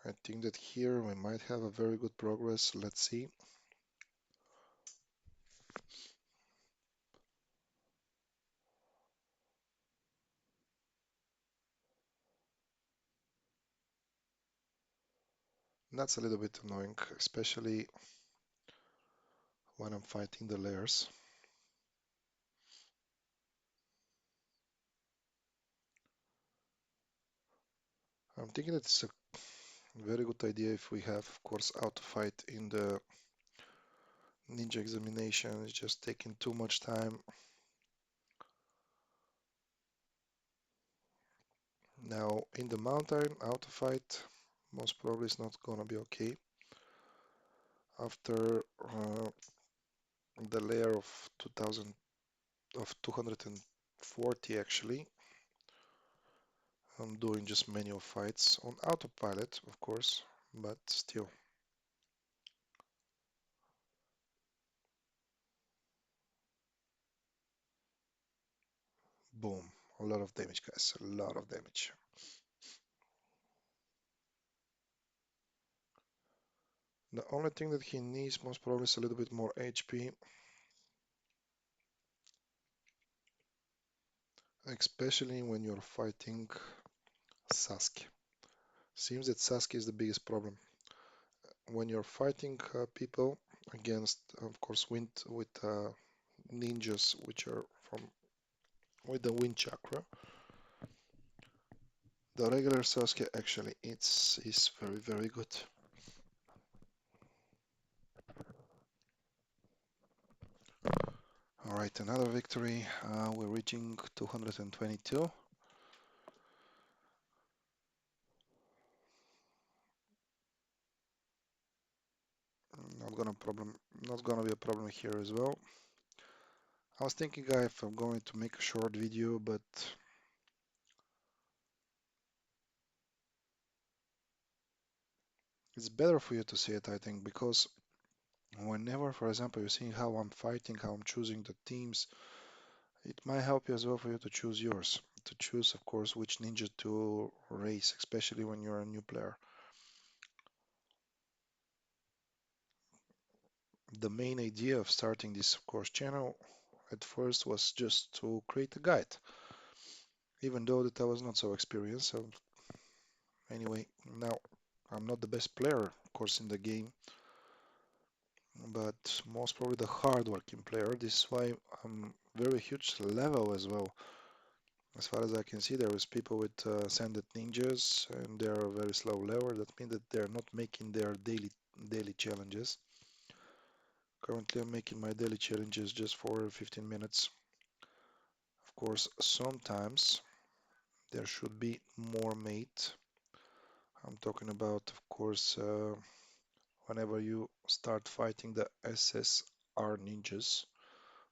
I think that here we might have a very good progress. Let's see. That's a little bit annoying, especially when I'm fighting the layers. I'm thinking that it's a very good idea if we have, of course, auto fight in the ninja examination. It's just taking too much time. Now, in the mountain, auto fight most probably is not gonna be okay. After the layer of 2000 of 240 actually, I'm doing just manual fights on autopilot, of course, but still, boom, a lot of damage, guys, a lot of damage. The only thing that he needs most probably is a little bit more HP, especially when you're fighting Sasuke. Seems that Sasuke is the biggest problem. When you're fighting people against, of course, wind with ninjas, which are from with the wind chakra, the regular Sasuke actually it's is very very good. All right, another victory. We're reaching 222. Not gonna be a problem here as well. I was thinking if I'm going to make a short video, but it's better for you to see it, I think, because whenever, for example, you're seeing how I'm fighting, how I'm choosing the teams, it might help you as well for you to choose yours. To choose, of course, which ninja to race, especially when you're a new player. The main idea of starting this, of course, channel at first was just to create a guide, even though that I was not so experienced. So anyway, now I'm not the best player, of course, in the game, but most probably the hard-working player. This is why I'm very huge level as well. As far as I can see, there is people with ascended ninjas, and they are very slow level. That means that they're not making their daily challenges. Currently, I'm making my daily challenges just for 15 minutes. Of course, sometimes there should be more mate. I'm talking about, of course, whenever you start fighting the SSR ninjas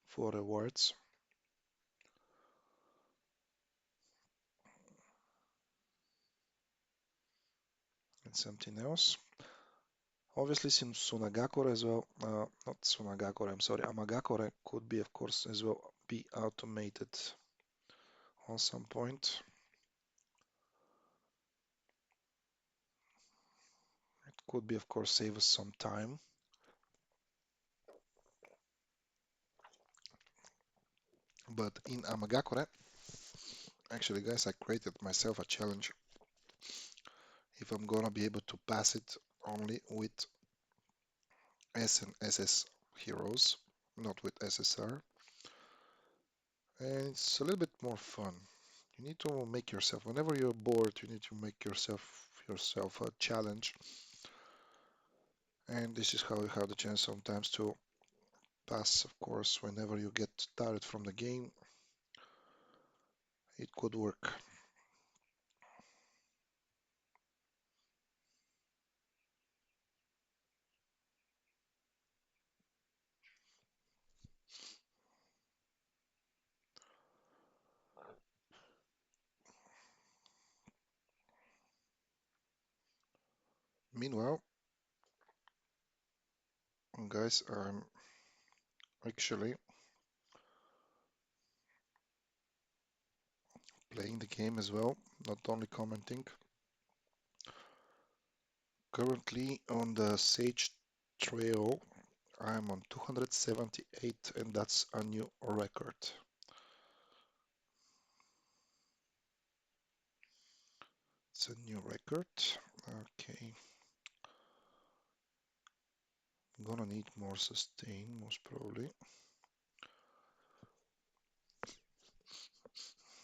for rewards and something else. Obviously, since Sunagakure as well, not Sunagakure, I'm sorry, Amagakure could be, of course, as well be automated on some point. It could be, of course, save us some time. But in Amagakure, actually, guys, I created myself a challenge if I'm gonna be able to pass it only with S and SS heroes, not with SSR. And it's a little bit more fun. You need to make yourself, whenever you're bored, you need to make yourself a challenge. And this is how you have the chance sometimes to pass, of course, whenever you get tired from the game, it could work. Meanwhile, guys, I'm actually playing the game as well, not only commenting. Currently on the Sage Trail, I'm on 278, and that's a new record. It's a new record. Okay, I'm gonna need more sustain, most probably.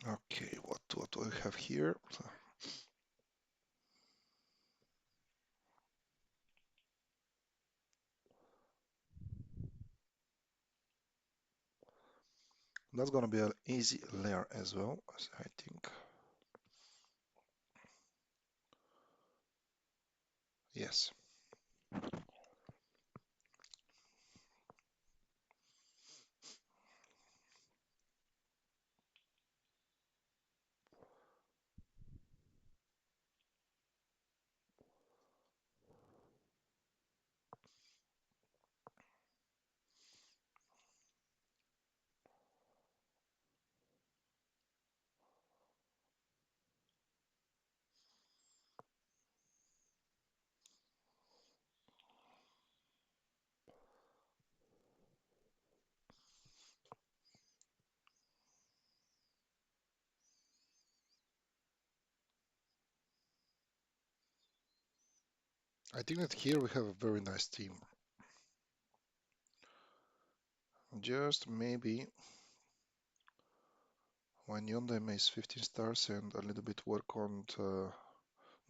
Okay, what do I have here? That's gonna be an easy layer as well, as I think. Yes. I think that here we have a very nice team. Just maybe when Yonda makes 15 stars and a little bit work on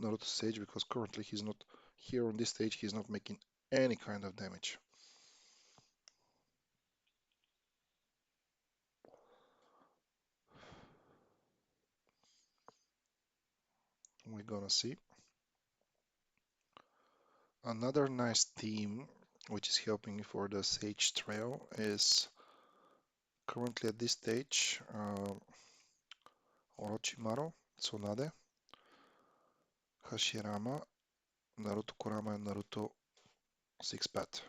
Naruto Sage, because currently he's not here on this stage, he's not making any kind of damage. We're gonna see. Another nice team which is helping me for the Sage Trail is currently at this stage Orochimaru, Tsunade, Hashirama, Naruto Kurama, and Naruto Six-Path.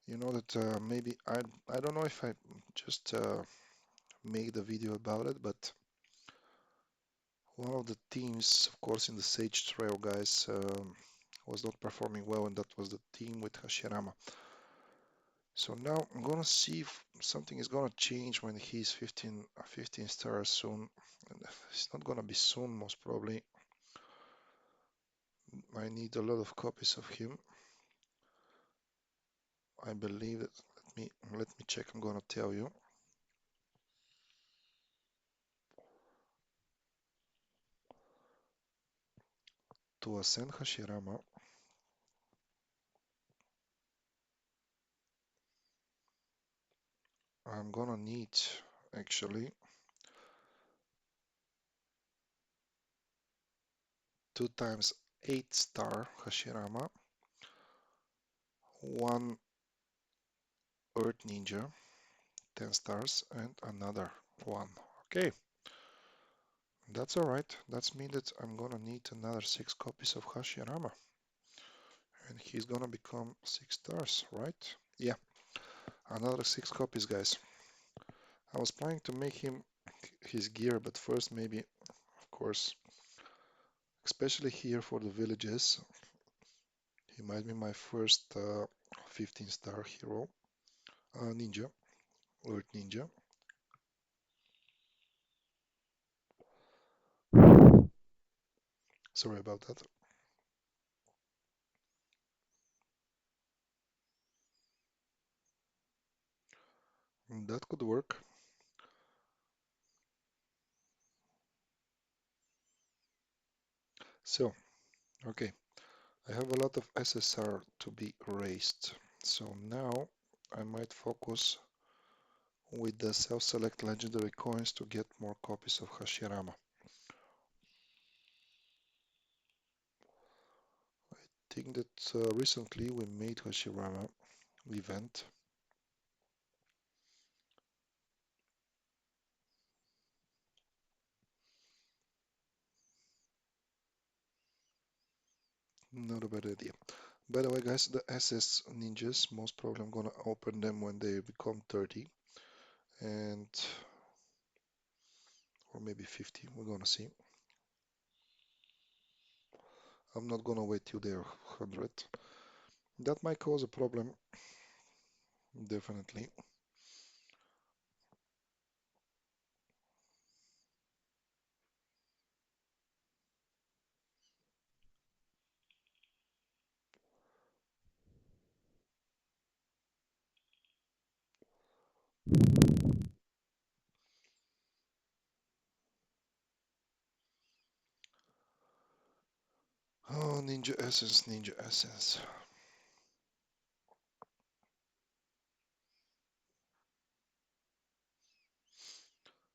You know that maybe I don't know if I just made a video about it, but one of the teams, of course, in the Sage Trail guys, was not performing well, and that was the team with Hashirama. So now I'm gonna see if something is gonna change when he's 15 stars soon. And it's not gonna be soon, most probably. I need a lot of copies of him. I believe that. Let me check. I'm gonna tell you. To ascend Hashirama, I'm gonna need actually 2 times 8-star Hashirama, 1 Earth Ninja, 10 stars, and another one. Okay, that's alright. That's mean that I'm gonna need another 6 copies of Hashirama. And he's gonna become 6 stars, right? Yeah, another 6 copies, guys. I was planning to make him his gear, but first maybe, of course, especially here for the villages, he might be my first 15-star hero. Ninja, Earth Ninja. Sorry about that. That could work. So, okay, I have a lot of SSR to be raised. So now I might focus with the self-select legendary coins to get more copies of Hashirama. I think that recently we made Hashirama event. Not a bad idea. By the way, guys, the SS ninjas, most probably I'm gonna open them when they become 30 and or maybe 50. We're gonna see. I'm not gonna wait till they're 100. That might cause a problem, definitely. Oh, Ninja Essence, Ninja Essence.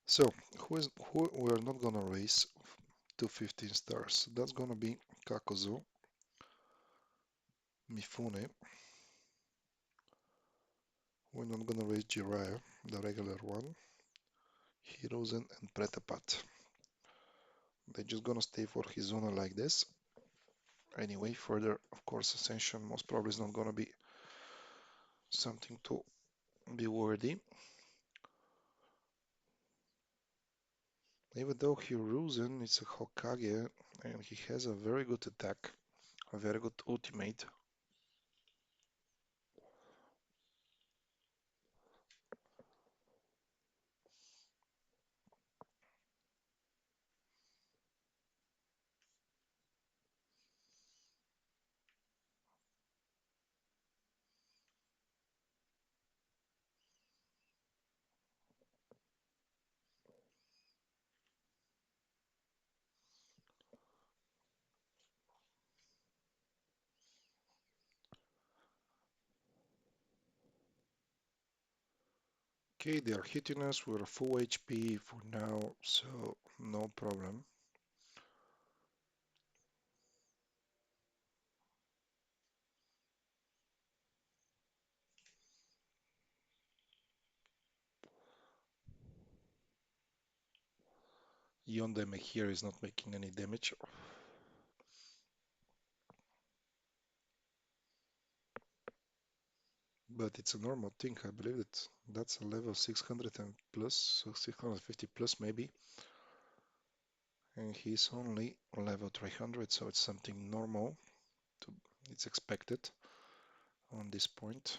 So, who we're not gonna raise to 15 stars? That's gonna be Kakuzu, Mifune. We're not gonna raise Jiraiya, the regular one, Hiruzen, and Pretapat. They're just gonna stay for Hizuna like this. Anyway, further, of course, Ascension most probably is not gonna be something to be worthy. Even though Hiruzen is a Hokage and he has a very good attack, a very good ultimate. Okay, they are hitting us. We're full HP for now, so no problem. Yondeme here is not making any damage, but it's a normal thing. I believe that that's a level 600 and plus, so 650 plus maybe, and he's only level 300, so it's something normal. To, it's expected on this point.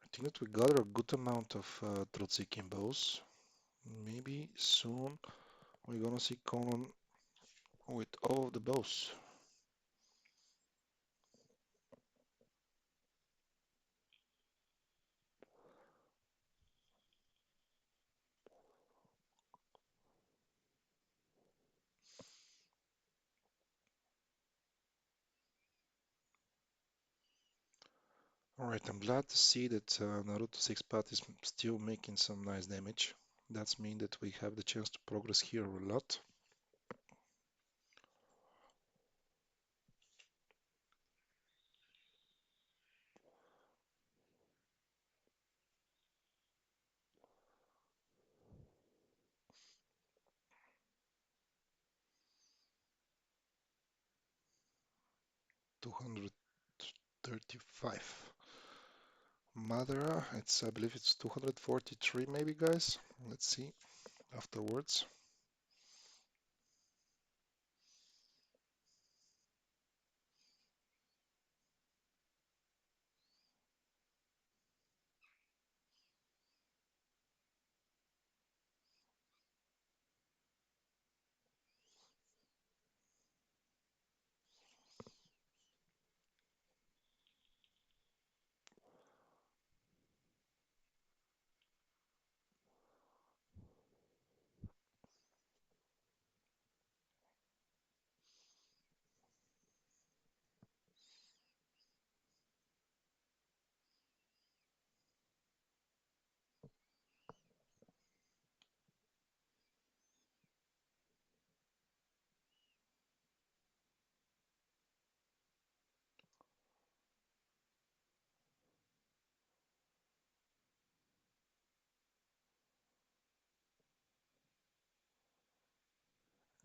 I think that we gather a good amount of Trotzikin bows. Maybe soon we're gonna see Conan with all of the bows. Alright, I'm glad to see that Naruto 6 path is still making some nice damage. That's mean that we have the chance to progress here a lot. 235. Madara, it's I believe it's 243 maybe guys. Let's see afterwards.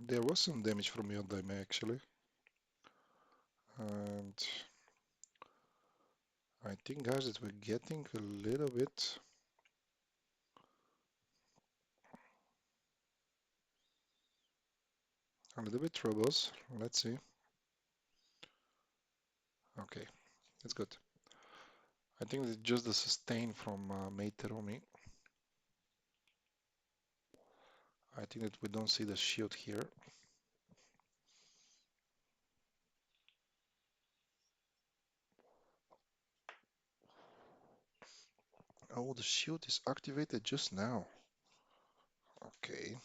There was some damage from Yondaime actually, and I think, guys, that we're getting a little bit troubles. Let's see. Okay, that's good. I think it's just the sustain from Mei Terumi. I think that we don't see the shield here. Oh, the shield is activated just now. Okay.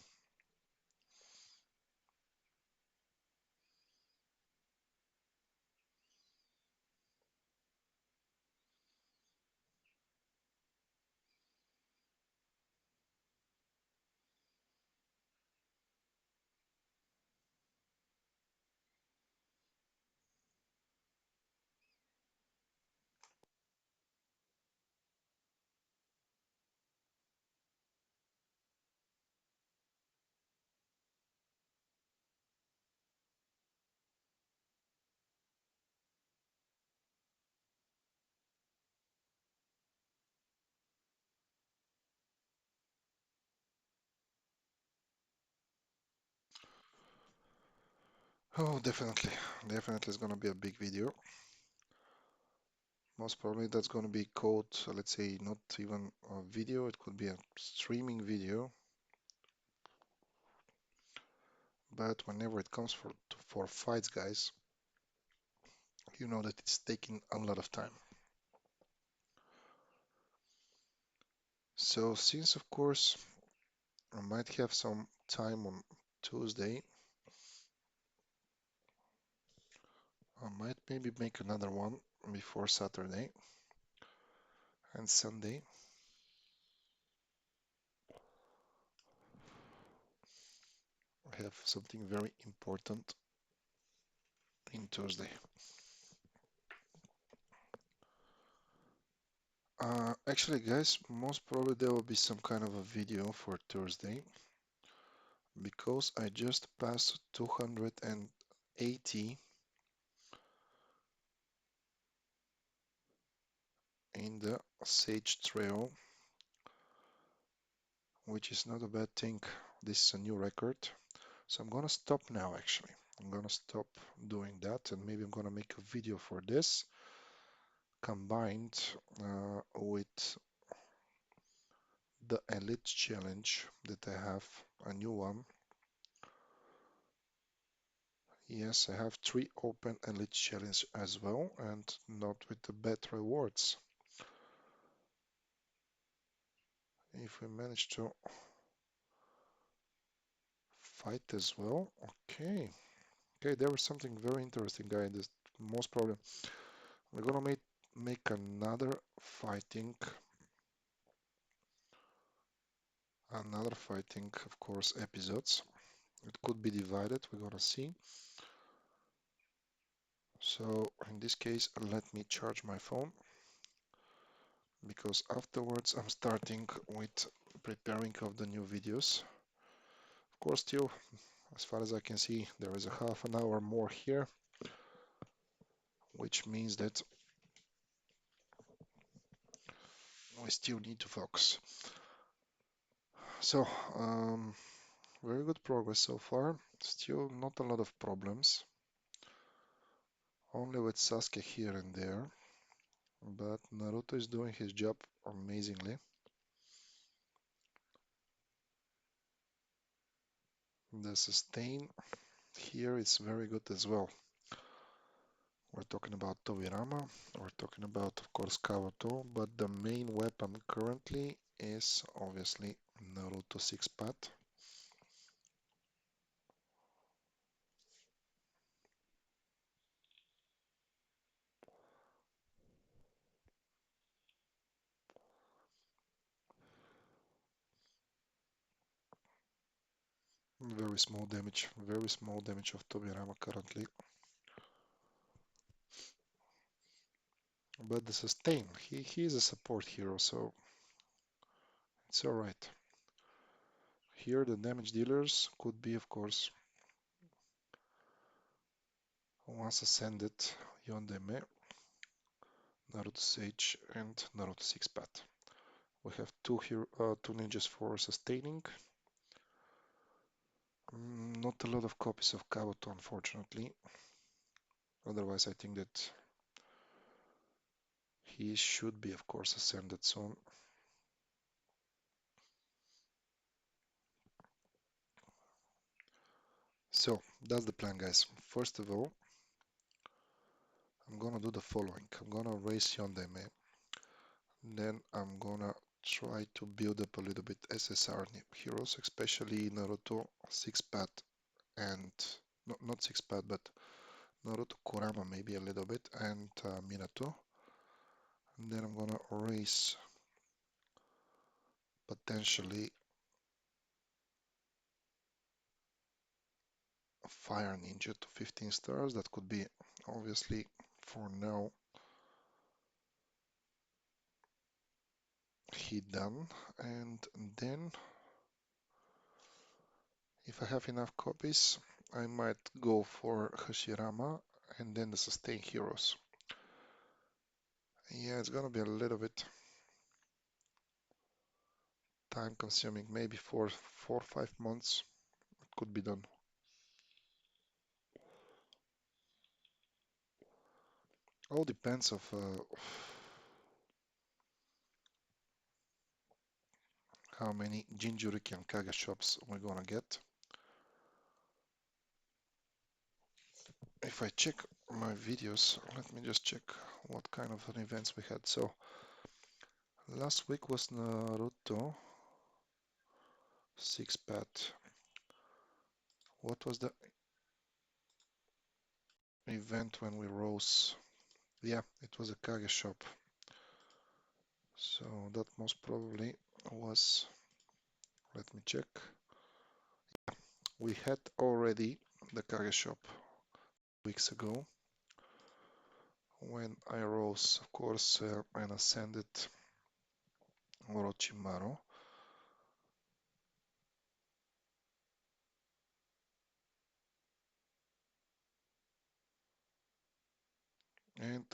Oh, definitely. Definitely it's gonna be a big video. Most probably that's gonna be called, let's say, not even a video, it could be a streaming video. But whenever it comes for fights, guys, you know that it's taking a lot of time. So since, of course, I might have some time on Tuesday, I might maybe make another one before Saturday and Sunday. I have something very important in Tuesday. Actually, guys, most probably there will be some kind of a video for Thursday because I just passed 280 in the Sage Trail, which is not a bad thing. This is a new record. So I'm gonna stop now actually. I'm gonna stop doing that and maybe I'm gonna make a video for this combined with the Elite Challenge that I have, a new one. Yes, I have 3 open Elite Challenge as well and not with the bad rewards. If we manage to fight as well, okay. Okay, there was something very interesting, guy. This most problem. We're gonna make another fighting, of course, episodes. It could be divided. We're gonna see. So in this case, let me charge my phone because afterwards I'm starting with preparing of the new videos. Of course, still, as far as I can see, there is a half an hour more here, which means that we still need to focus. So, very good progress so far. Still not a lot of problems. Only with Sasuke here and there. But Naruto is doing his job amazingly. The sustain here is very good as well. We're talking about Tobirama, we're talking about, of course, Kawato, but the main weapon currently is obviously Naruto 6-path. Very small damage of Tobirama currently. But the sustain, he is a support hero, so it's alright. Here the damage dealers could be, of course, Once ascended, Yondeme, Naruto Sage, and Naruto Six Path. We have two ninjas for sustaining. Not a lot of copies of Kabuto, unfortunately. Otherwise, I think that he should be, of course, ascended soon. So, that's the plan, guys. First of all, I'm gonna do the following. I'm gonna raise Yondeme. Then I'm gonna try to build up a little bit SSR heroes, especially Naruto Six Path and not Six Path, but Naruto Kurama maybe a little bit and Minato. And then I'm gonna raise potentially a Fire Ninja to 15 stars. That could be obviously for now he done. And then if I have enough copies, I might go for Hashirama and then the sustain heroes. Yeah, it's gonna be a little bit time consuming, maybe for 4 or 5 months it could be done. All depends of how many Jinjuriki and Kage shops we're gonna get. If I check my videos, let me just check what kind of an events we had. So last week was Naruto Six Path. What was the event when we rose? Yeah, it was a Kage shop. So that most probably was, let me check. We had already the Kage shop weeks ago when I rose, of course, and ascended Orochimaru. And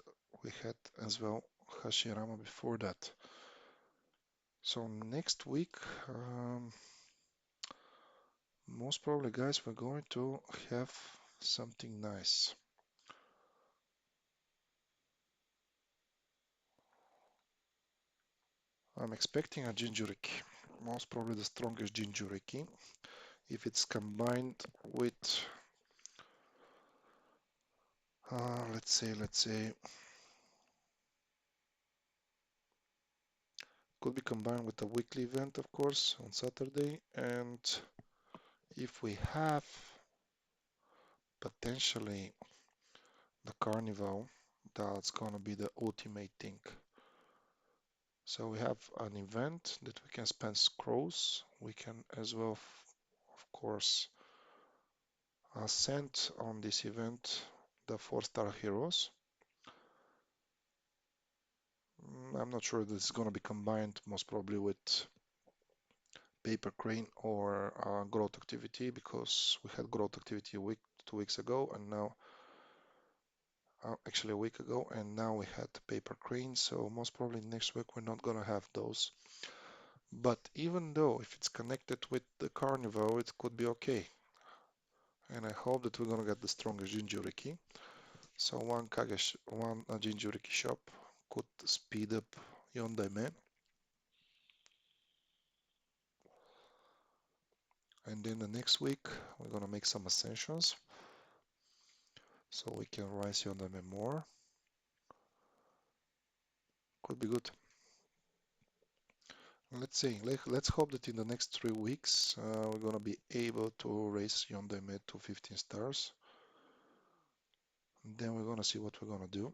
we had as well Hashirama before that. So next week, most probably, guys, we're going to have something nice. I'm expecting a Jinjuriki, most probably the strongest Jinjuriki. If it's combined with, let's say, could be combined with a weekly event, of course, on Saturday. And if we have potentially the carnival, that's gonna be the ultimate thing. So we have an event that we can spend scrolls. We can as well, of course, send on this event the 4-star heroes. I'm not sure this is gonna be combined most probably with paper crane or growth activity because we had growth activity 2 weeks ago and now actually a week ago and now we had paper crane, so most probably next week we're not gonna have those. But even though if it's connected with the carnival, it could be okay. And I hope that we're gonna get the strongest Jinjuriki. So one Jinjuriki shop could speed up Yondaime. And then the next week we're gonna make some ascensions so we can rise Yondaime more. Could be good. Let's see. Let's hope that in the next 3 weeks we're gonna be able to raise Yondaime to 15 stars. Then we're gonna see what we're gonna do.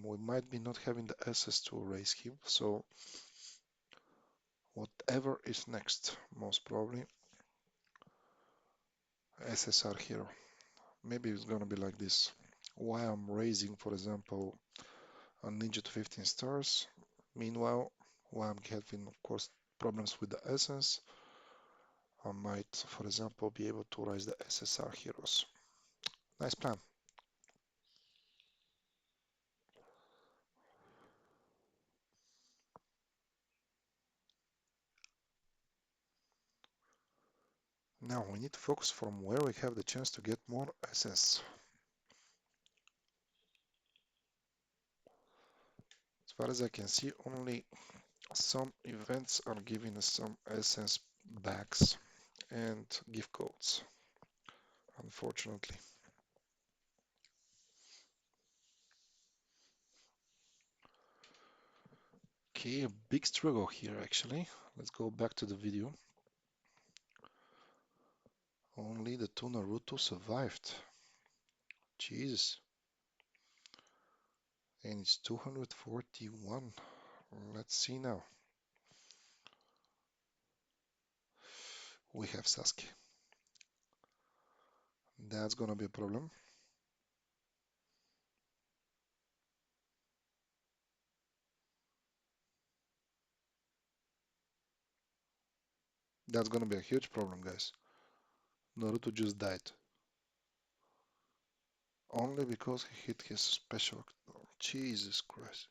We might be not having the SS to raise him, so whatever is next, most probably SSR hero. Maybe it's gonna be like this. Why I'm raising, for example, a ninja to 15 stars. Meanwhile, why I'm having, of course, problems with the essence. I might, for example, be able to raise the SSR heroes. Nice plan. Now we need to focus from where we have the chance to get more SS. As far as I can see, only some events are giving us some SS bags and gift codes, unfortunately. Okay, a big struggle here actually. Let's go back to the video. Only the two Naruto survived. Jesus. And it's 241. Let's see now. We have Sasuke. That's gonna be a problem. That's gonna be a huge problem, guys. Naruto just died. Only because he hit his special. Oh, Jesus Christ.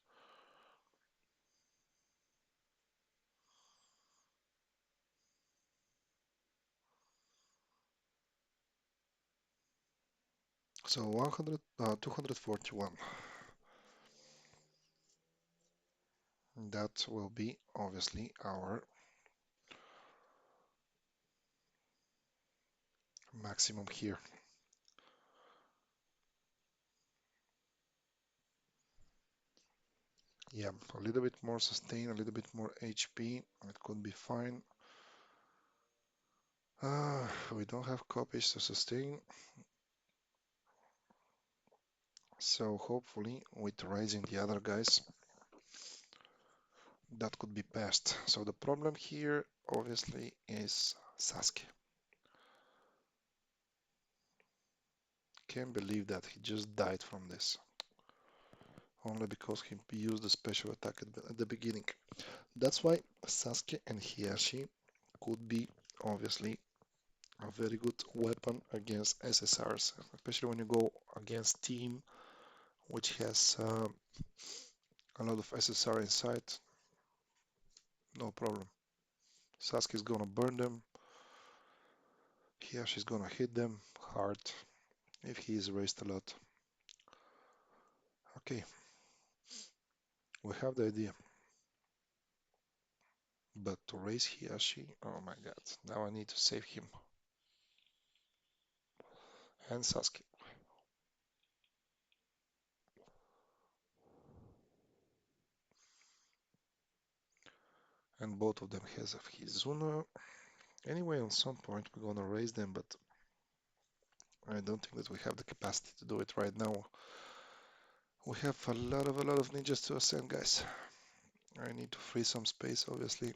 So 241. That will be obviously our maximum here. Yeah, a little bit more sustain, a little bit more HP. It could be fine. We don't have copies to sustain. So hopefully with raising the other guys, that could be passed. So the problem here obviously is Sasuke. Can't believe that he just died from this. Only because he used a special attack at the beginning. That's why Sasuke and Hiyashi could be obviously a very good weapon against SSRs, especially when you go against team which has a lot of SSR inside. No problem. Sasuke is gonna burn them. Hiyashi's gonna hit them hard if he is raised a lot. Okay, we have the idea. But to raise Hiyashi, oh my god, now I need to save him. And Sasuke. And both of them has a Hizuna. Anyway, on some point we're gonna raise them, but I don't think that we have the capacity to do it right now. We have a lot of ninjas to ascend, guys. I need to free some space, obviously. I'm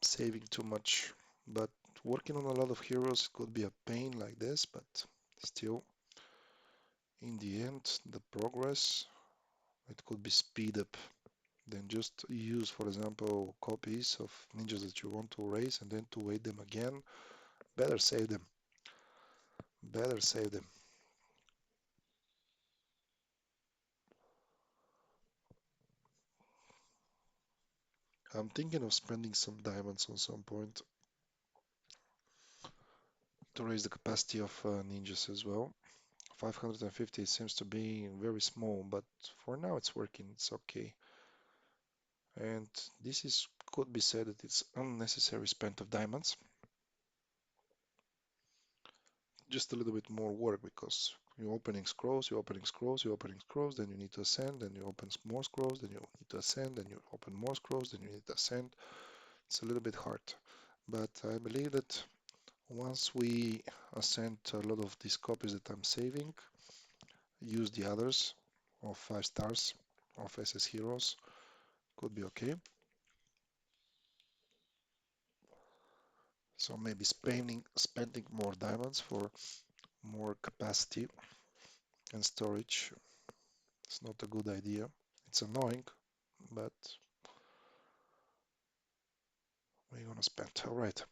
saving too much, but working on a lot of heroes could be a pain like this, but still, in the end, the progress, it could be speed up. Then just use, for example, copies of ninjas that you want to raise and then to wait them again. Better save them. Better save them. I'm thinking of spending some diamonds on some point to raise the capacity of ninjas as well. 550 seems to be very small, but for now it's working. It's okay. And this is could be said that it's unnecessary spend of diamonds. Just a little bit more work because you're opening scrolls, you're opening scrolls, you're opening scrolls, then you need to ascend, then you open more scrolls, then you need to ascend, then you open more scrolls, then you need to ascend. It's a little bit hard. But I believe that once we ascend a lot of these copies that I'm saving, use the others of 5 stars of SS heroes, could be okay. So maybe spending more diamonds for more capacity and storage. It's not a good idea. It's annoying, but we're gonna spend. All right.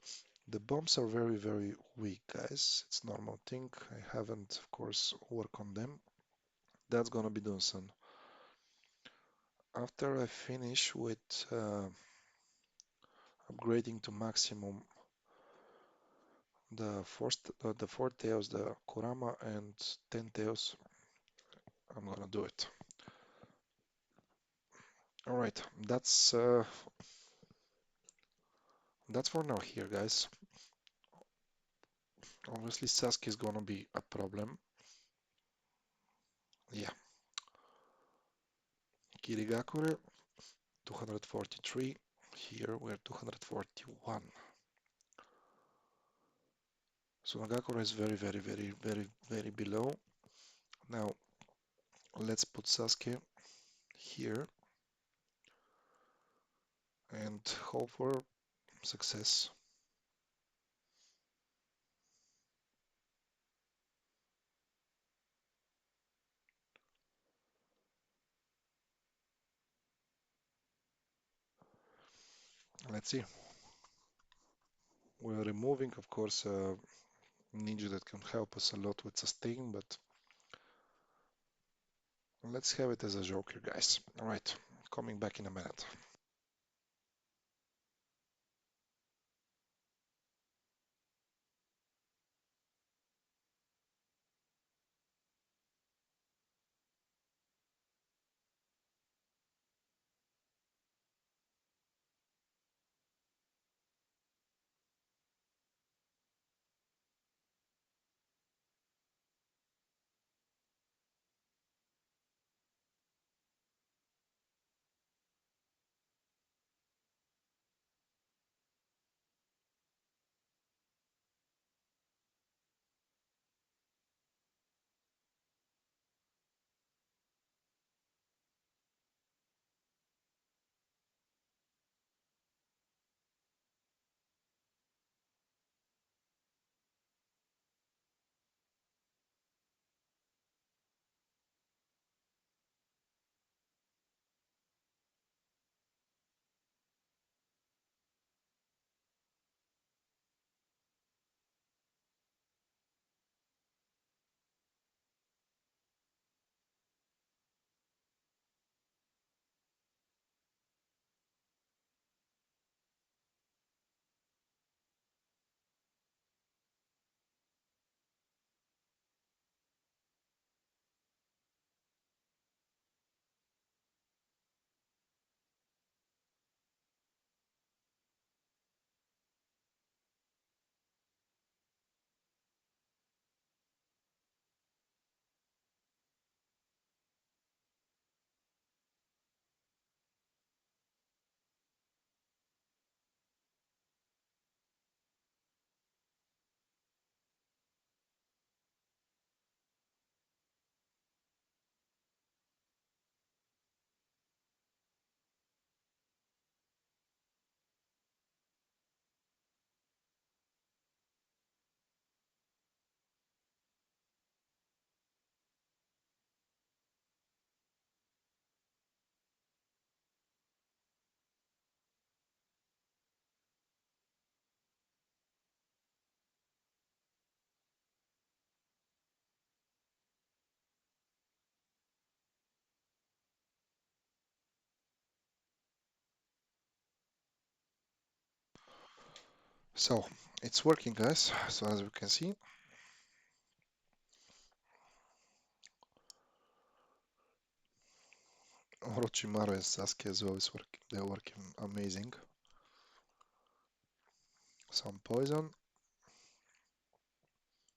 The bombs are very, very weak, guys. It's normal thing. I haven't, of course, worked on them. That's gonna be done soon. After I finish with upgrading to maximum the four tails, the Kurama, and 10 tails, I'm gonna do it. All right, that's for now here, guys. Obviously, Sasuke is gonna be a problem. Yeah, Kirigakure 243. Here we're 241. So Nagakure is very, very, very, very, very below. Now let's put Sasuke here and hope for success. Let's see. We're removing, of course, ninja that can help us a lot with sustain, but let's have it as a joke here, guys. All right, coming back in a minute. So it's working, guys. So as we can see, Orochimaru and Sasuke as well is working. They're working amazing. Some poison,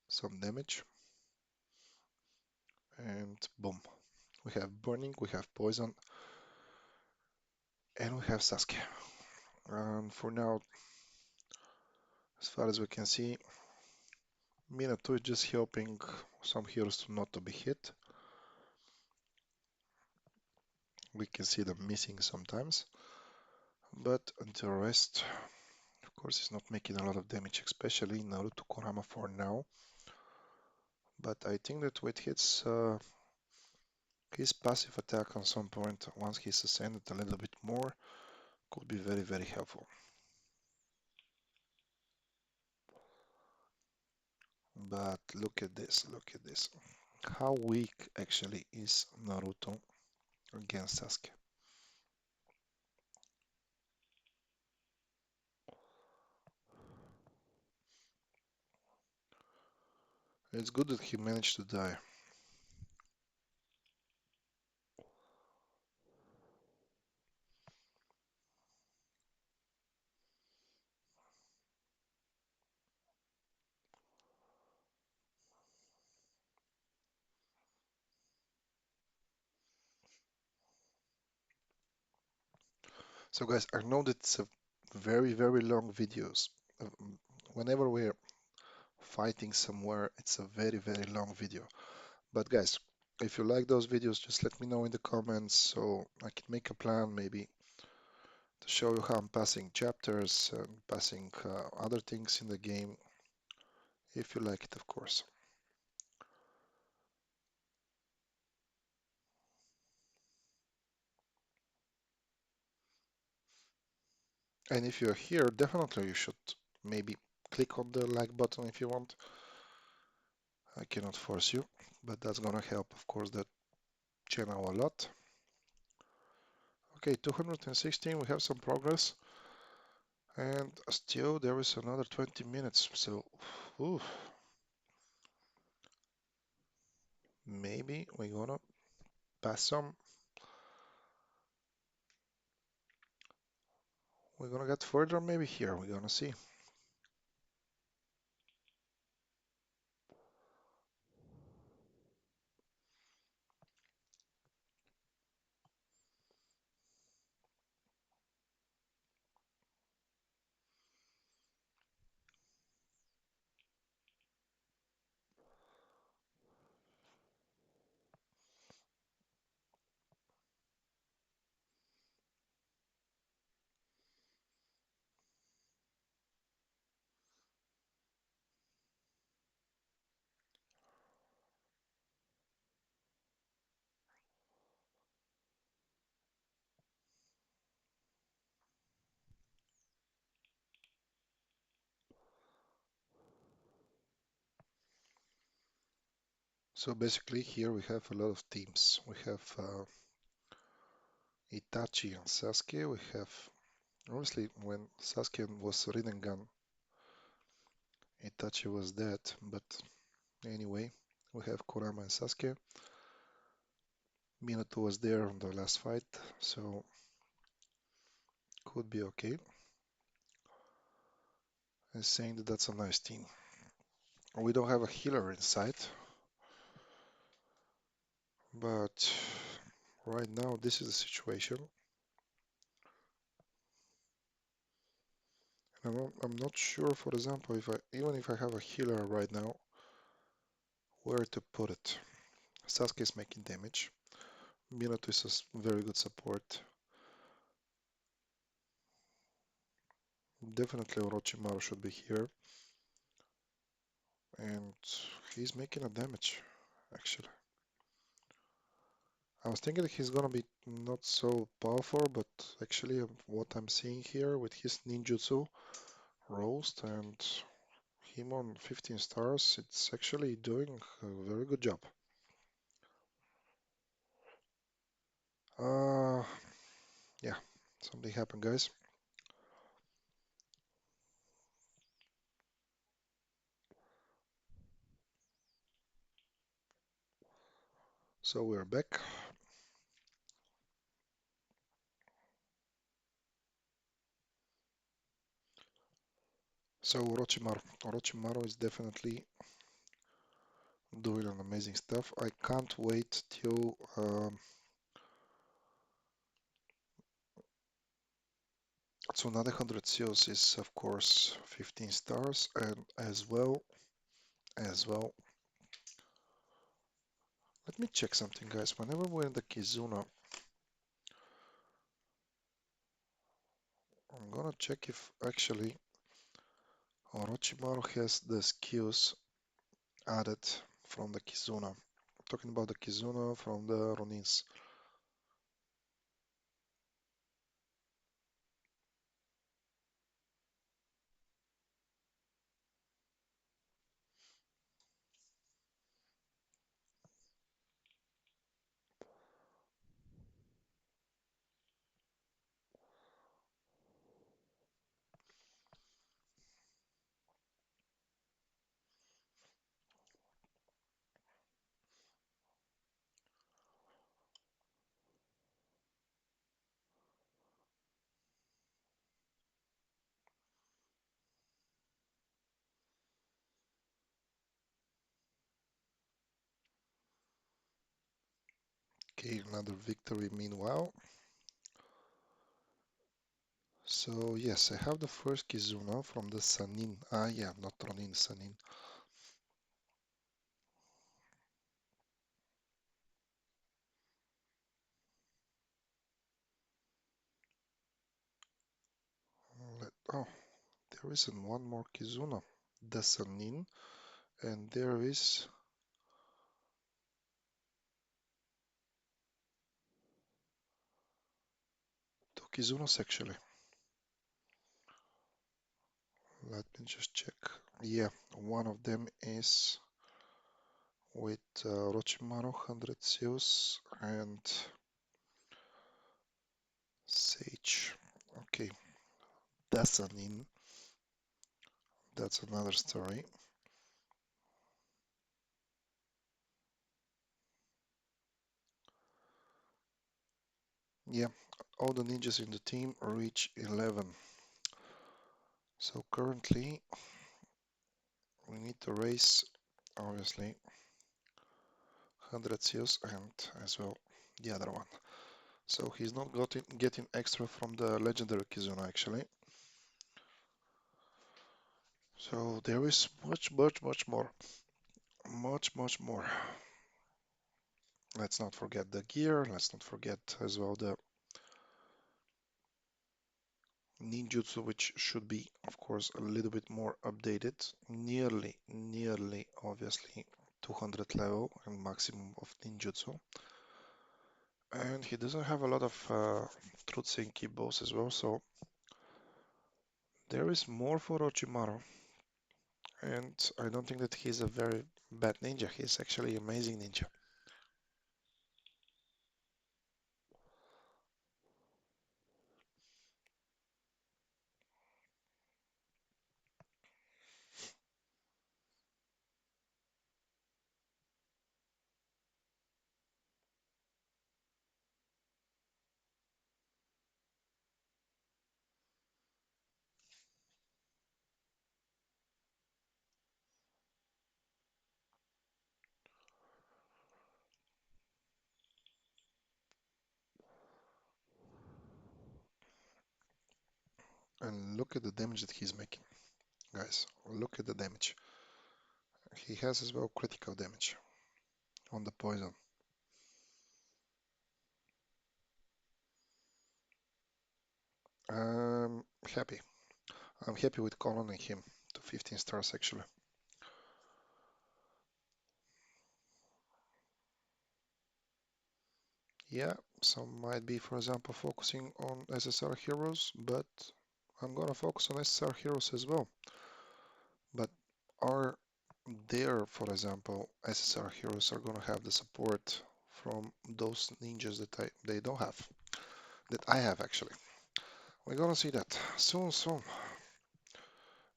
some damage, and boom. We have burning, we have poison, and we have Sasuke. And for now, as far as we can see, Minato is just helping some heroes to not to be hit. We can see them missing sometimes, but the rest, of course, is not making a lot of damage, especially Naruto Kurama for now. But I think that with his passive attack on some point, once he's ascended a little bit more, could be very, very helpful. But look at this, look at this. How weak actually is Naruto against Sasuke? It's good that he managed to die. So guys, I know that it's a very, very long videos. Whenever we're fighting somewhere, it's a very, very long video. But guys, if you like those videos, just let me know in the comments so I can make a plan maybe to show you how I'm passing chapters and passing other things in the game, if you like it, of course. And if you're here, definitely you should maybe click on the like button if you want. I cannot force you, but that's gonna help, of course, the channel a lot. Okay, 216, we have some progress. And still there is another 20 minutes, so oof, maybe we're gonna pass some. We're gonna get further, maybe here, we're gonna see. So basically here we have a lot of teams. We have Itachi and Sasuke. We have, obviously, when Sasuke was Rinnegan, Itachi was dead, but anyway, we have Kurama and Sasuke. Minato was there on the last fight, so could be okay. And saying that that's a nice team. We don't have a healer inside, but right now this is the situation. I'm not sure, for example, if I even if I have a healer right now, where to put it. Sasuke is making damage. Minato is a very good support. Definitely Orochimaru should be here, and he's making a damage, actually. I was thinking that he's gonna be not so powerful, but actually what I'm seeing here with his ninjutsu, roast, and him on 15 stars, it's actually doing a very good job. Uh, yeah, something happened, guys. So we're back. So Orochimaru is definitely doing an amazing stuff. I can't wait till Tsunade 100 seals is of course 15 stars, and as well. Let me check something, guys. Whenever we're in the Kizuna, I'm gonna check if actually Orochimaru has the skills added from the Kizuna. I'm talking about the Kizuna from the Ronins. Okay, another victory meanwhile. So yes, I have the first Kizuna from the Sanin. Ah yeah, not Ronin, Sanin. Oh, there isn't one more Kizuna. The Sanin, and there is two Kizunas actually. Let me just check. Yeah, one of them is with Orochimaru, 100 Zeus, and Sage. Okay, that's an in. That's another story. Yeah, all the ninjas in the team reach 11. So currently, we need to raise, obviously, 100 Zeus and as well the other one. So he's not getting extra from the legendary Kizuna actually. So there is much, much, much more. Much, much more. Let's not forget the gear. Let's not forget as well the ninjutsu, which should be, of course, a little bit more updated. Nearly, obviously, 200 level and maximum of ninjutsu. And he doesn't have a lot of truth saying bows as well, so there is more for Orochimaru. And I don't think that he's a very bad ninja. He's actually an amazing ninja. And look at the damage that he's making, guys. Look at the damage. He has as well critical damage on the poison. I'm happy. I'm happy with coloring him to 15 stars actually. Yeah, some might be, for example, focusing on SSR heroes, but I'm gonna focus on SSR heroes as well. But are there, for example, SSR heroes are gonna have the support from those ninjas that they don't have, that I have actually. We're gonna see that soon, soon.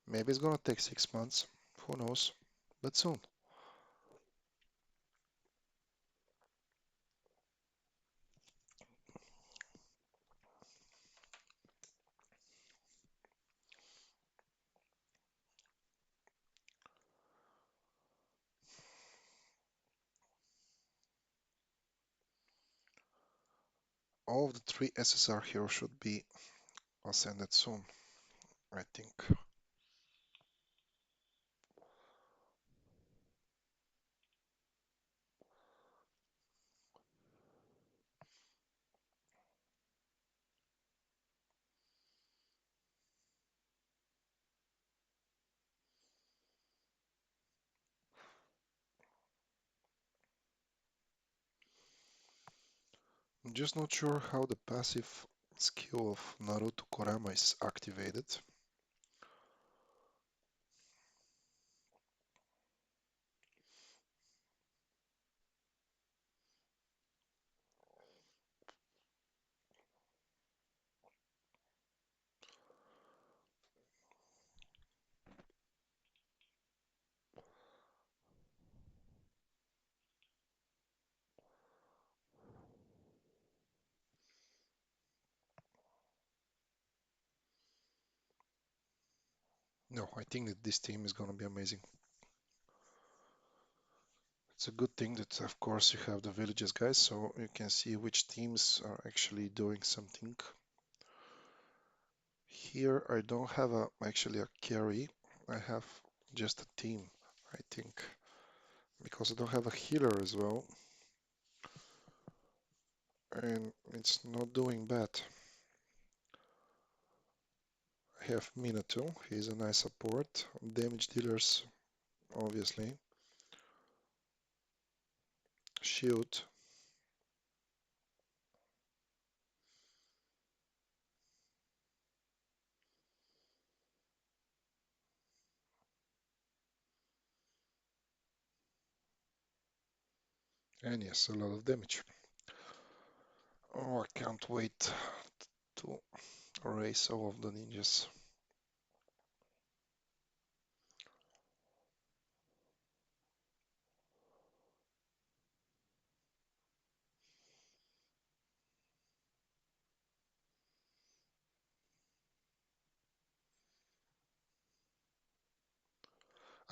Maybe it's gonna take 6 months, who knows, but soon. All of the three SSR heroes should be ascended soon, I think. I'm just not sure how the passive skill of Naruto Kurama is activated. No, I think that this team is gonna be amazing. It's a good thing that, of course, you have the villages, guys, so you can see which teams are actually doing something. Here, I don't have actually a carry. I have just a team, I think, because I don't have a healer as well, and it's not doing bad. I have Minato, he's a nice support. Damage dealers, obviously. Shield, and yes, a lot of damage. Oh, I can't wait to erase all of the ninjas.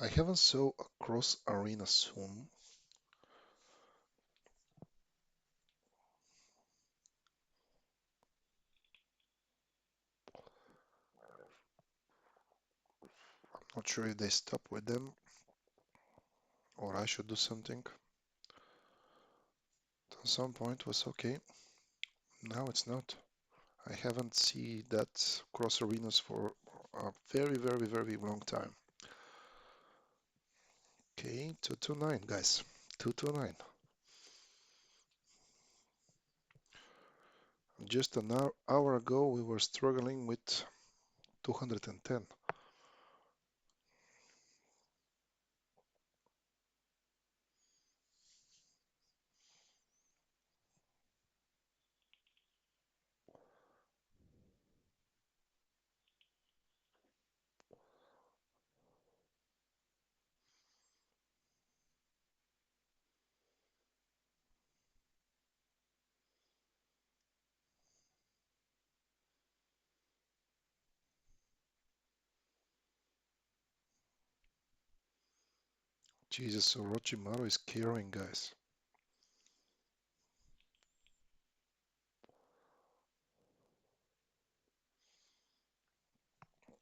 I haven't saw a cross arena soon. Not sure if they stop with them or I should do something. At some point was okay. Now it's not. I haven't seen that cross arenas for a very, very, very long time. Okay, 229, guys. 229. Just an hour ago, we were struggling with 210. Jesus, Orochimaru is carrying, guys.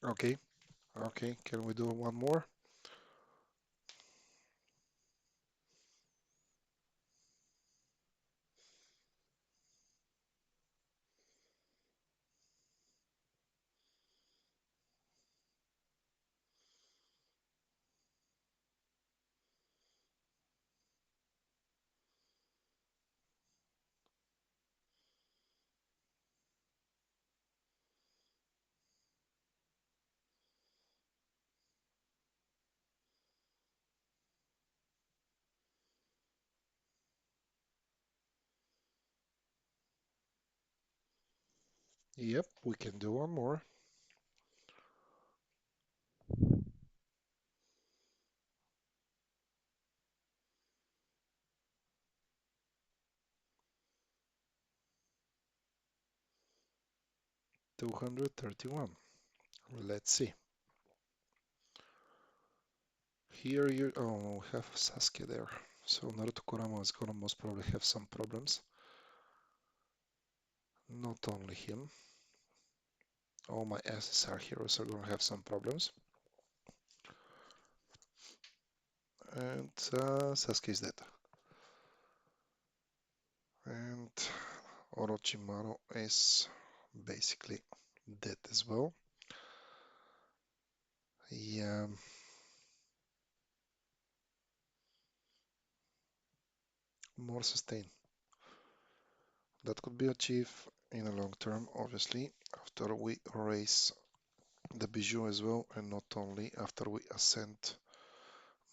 Okay, okay, can we do one more? Yep, we can do one more. 231. Let's see. Here you, oh, we have Sasuke there. So Naruto Kurama is gonna most probably have some problems. Not only him. All my SSR heroes are gonna have some problems. And Sasuke is dead. And Orochimaru is basically dead as well. Yeah, more sustain. That could be achieved in the long term, obviously, after we erase the Bijou as well, and not only after we ascend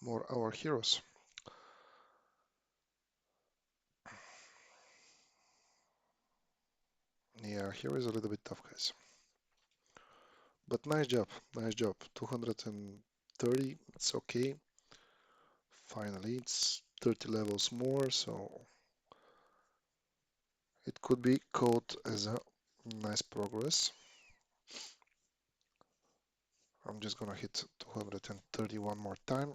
more our heroes. Yeah, here is a little bit tough, guys. But nice job, nice job. 230, it's okay. Finally, it's 30 levels more, so it could be called as a nice progress. I'm just gonna hit 230 one more time.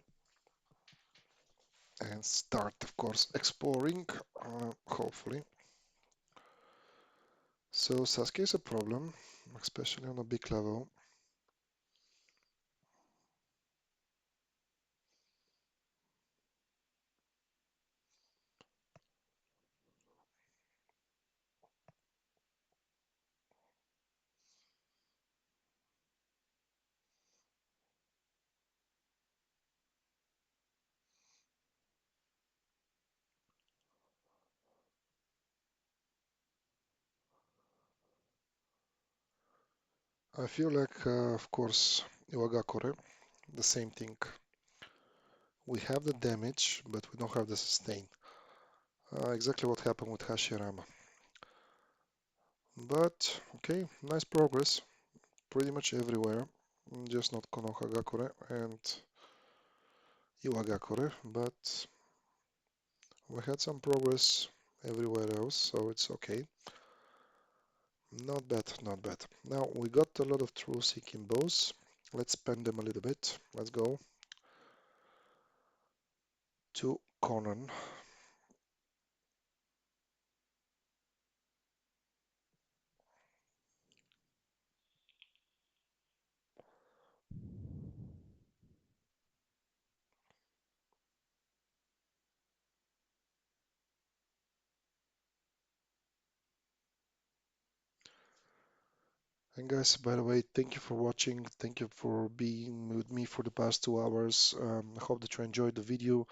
and start, of course, exploring, hopefully. So Sasuke is a problem, especially on a big level. I feel like, of course, Iwagakure, the same thing. We have the damage, but we don't have the sustain. Exactly what happened with Hashirama. But, okay, nice progress, pretty much everywhere. Just not Konohagakure and Iwagakure, but we had some progress everywhere else, so it's okay. Not bad, not bad. Now we got a lot of true seeking bows. Let's spend them a little bit. Let's go to Conan. And guys, by the way, thank you for watching. Thank you for being with me for the past 2 hours. I hope that you enjoyed the video.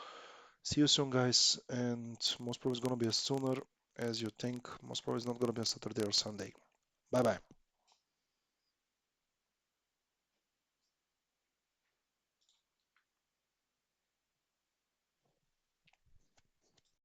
See you soon, guys. And most probably it's gonna be as sooner as you think. Most probably it's not gonna be on Saturday or Sunday. Bye bye.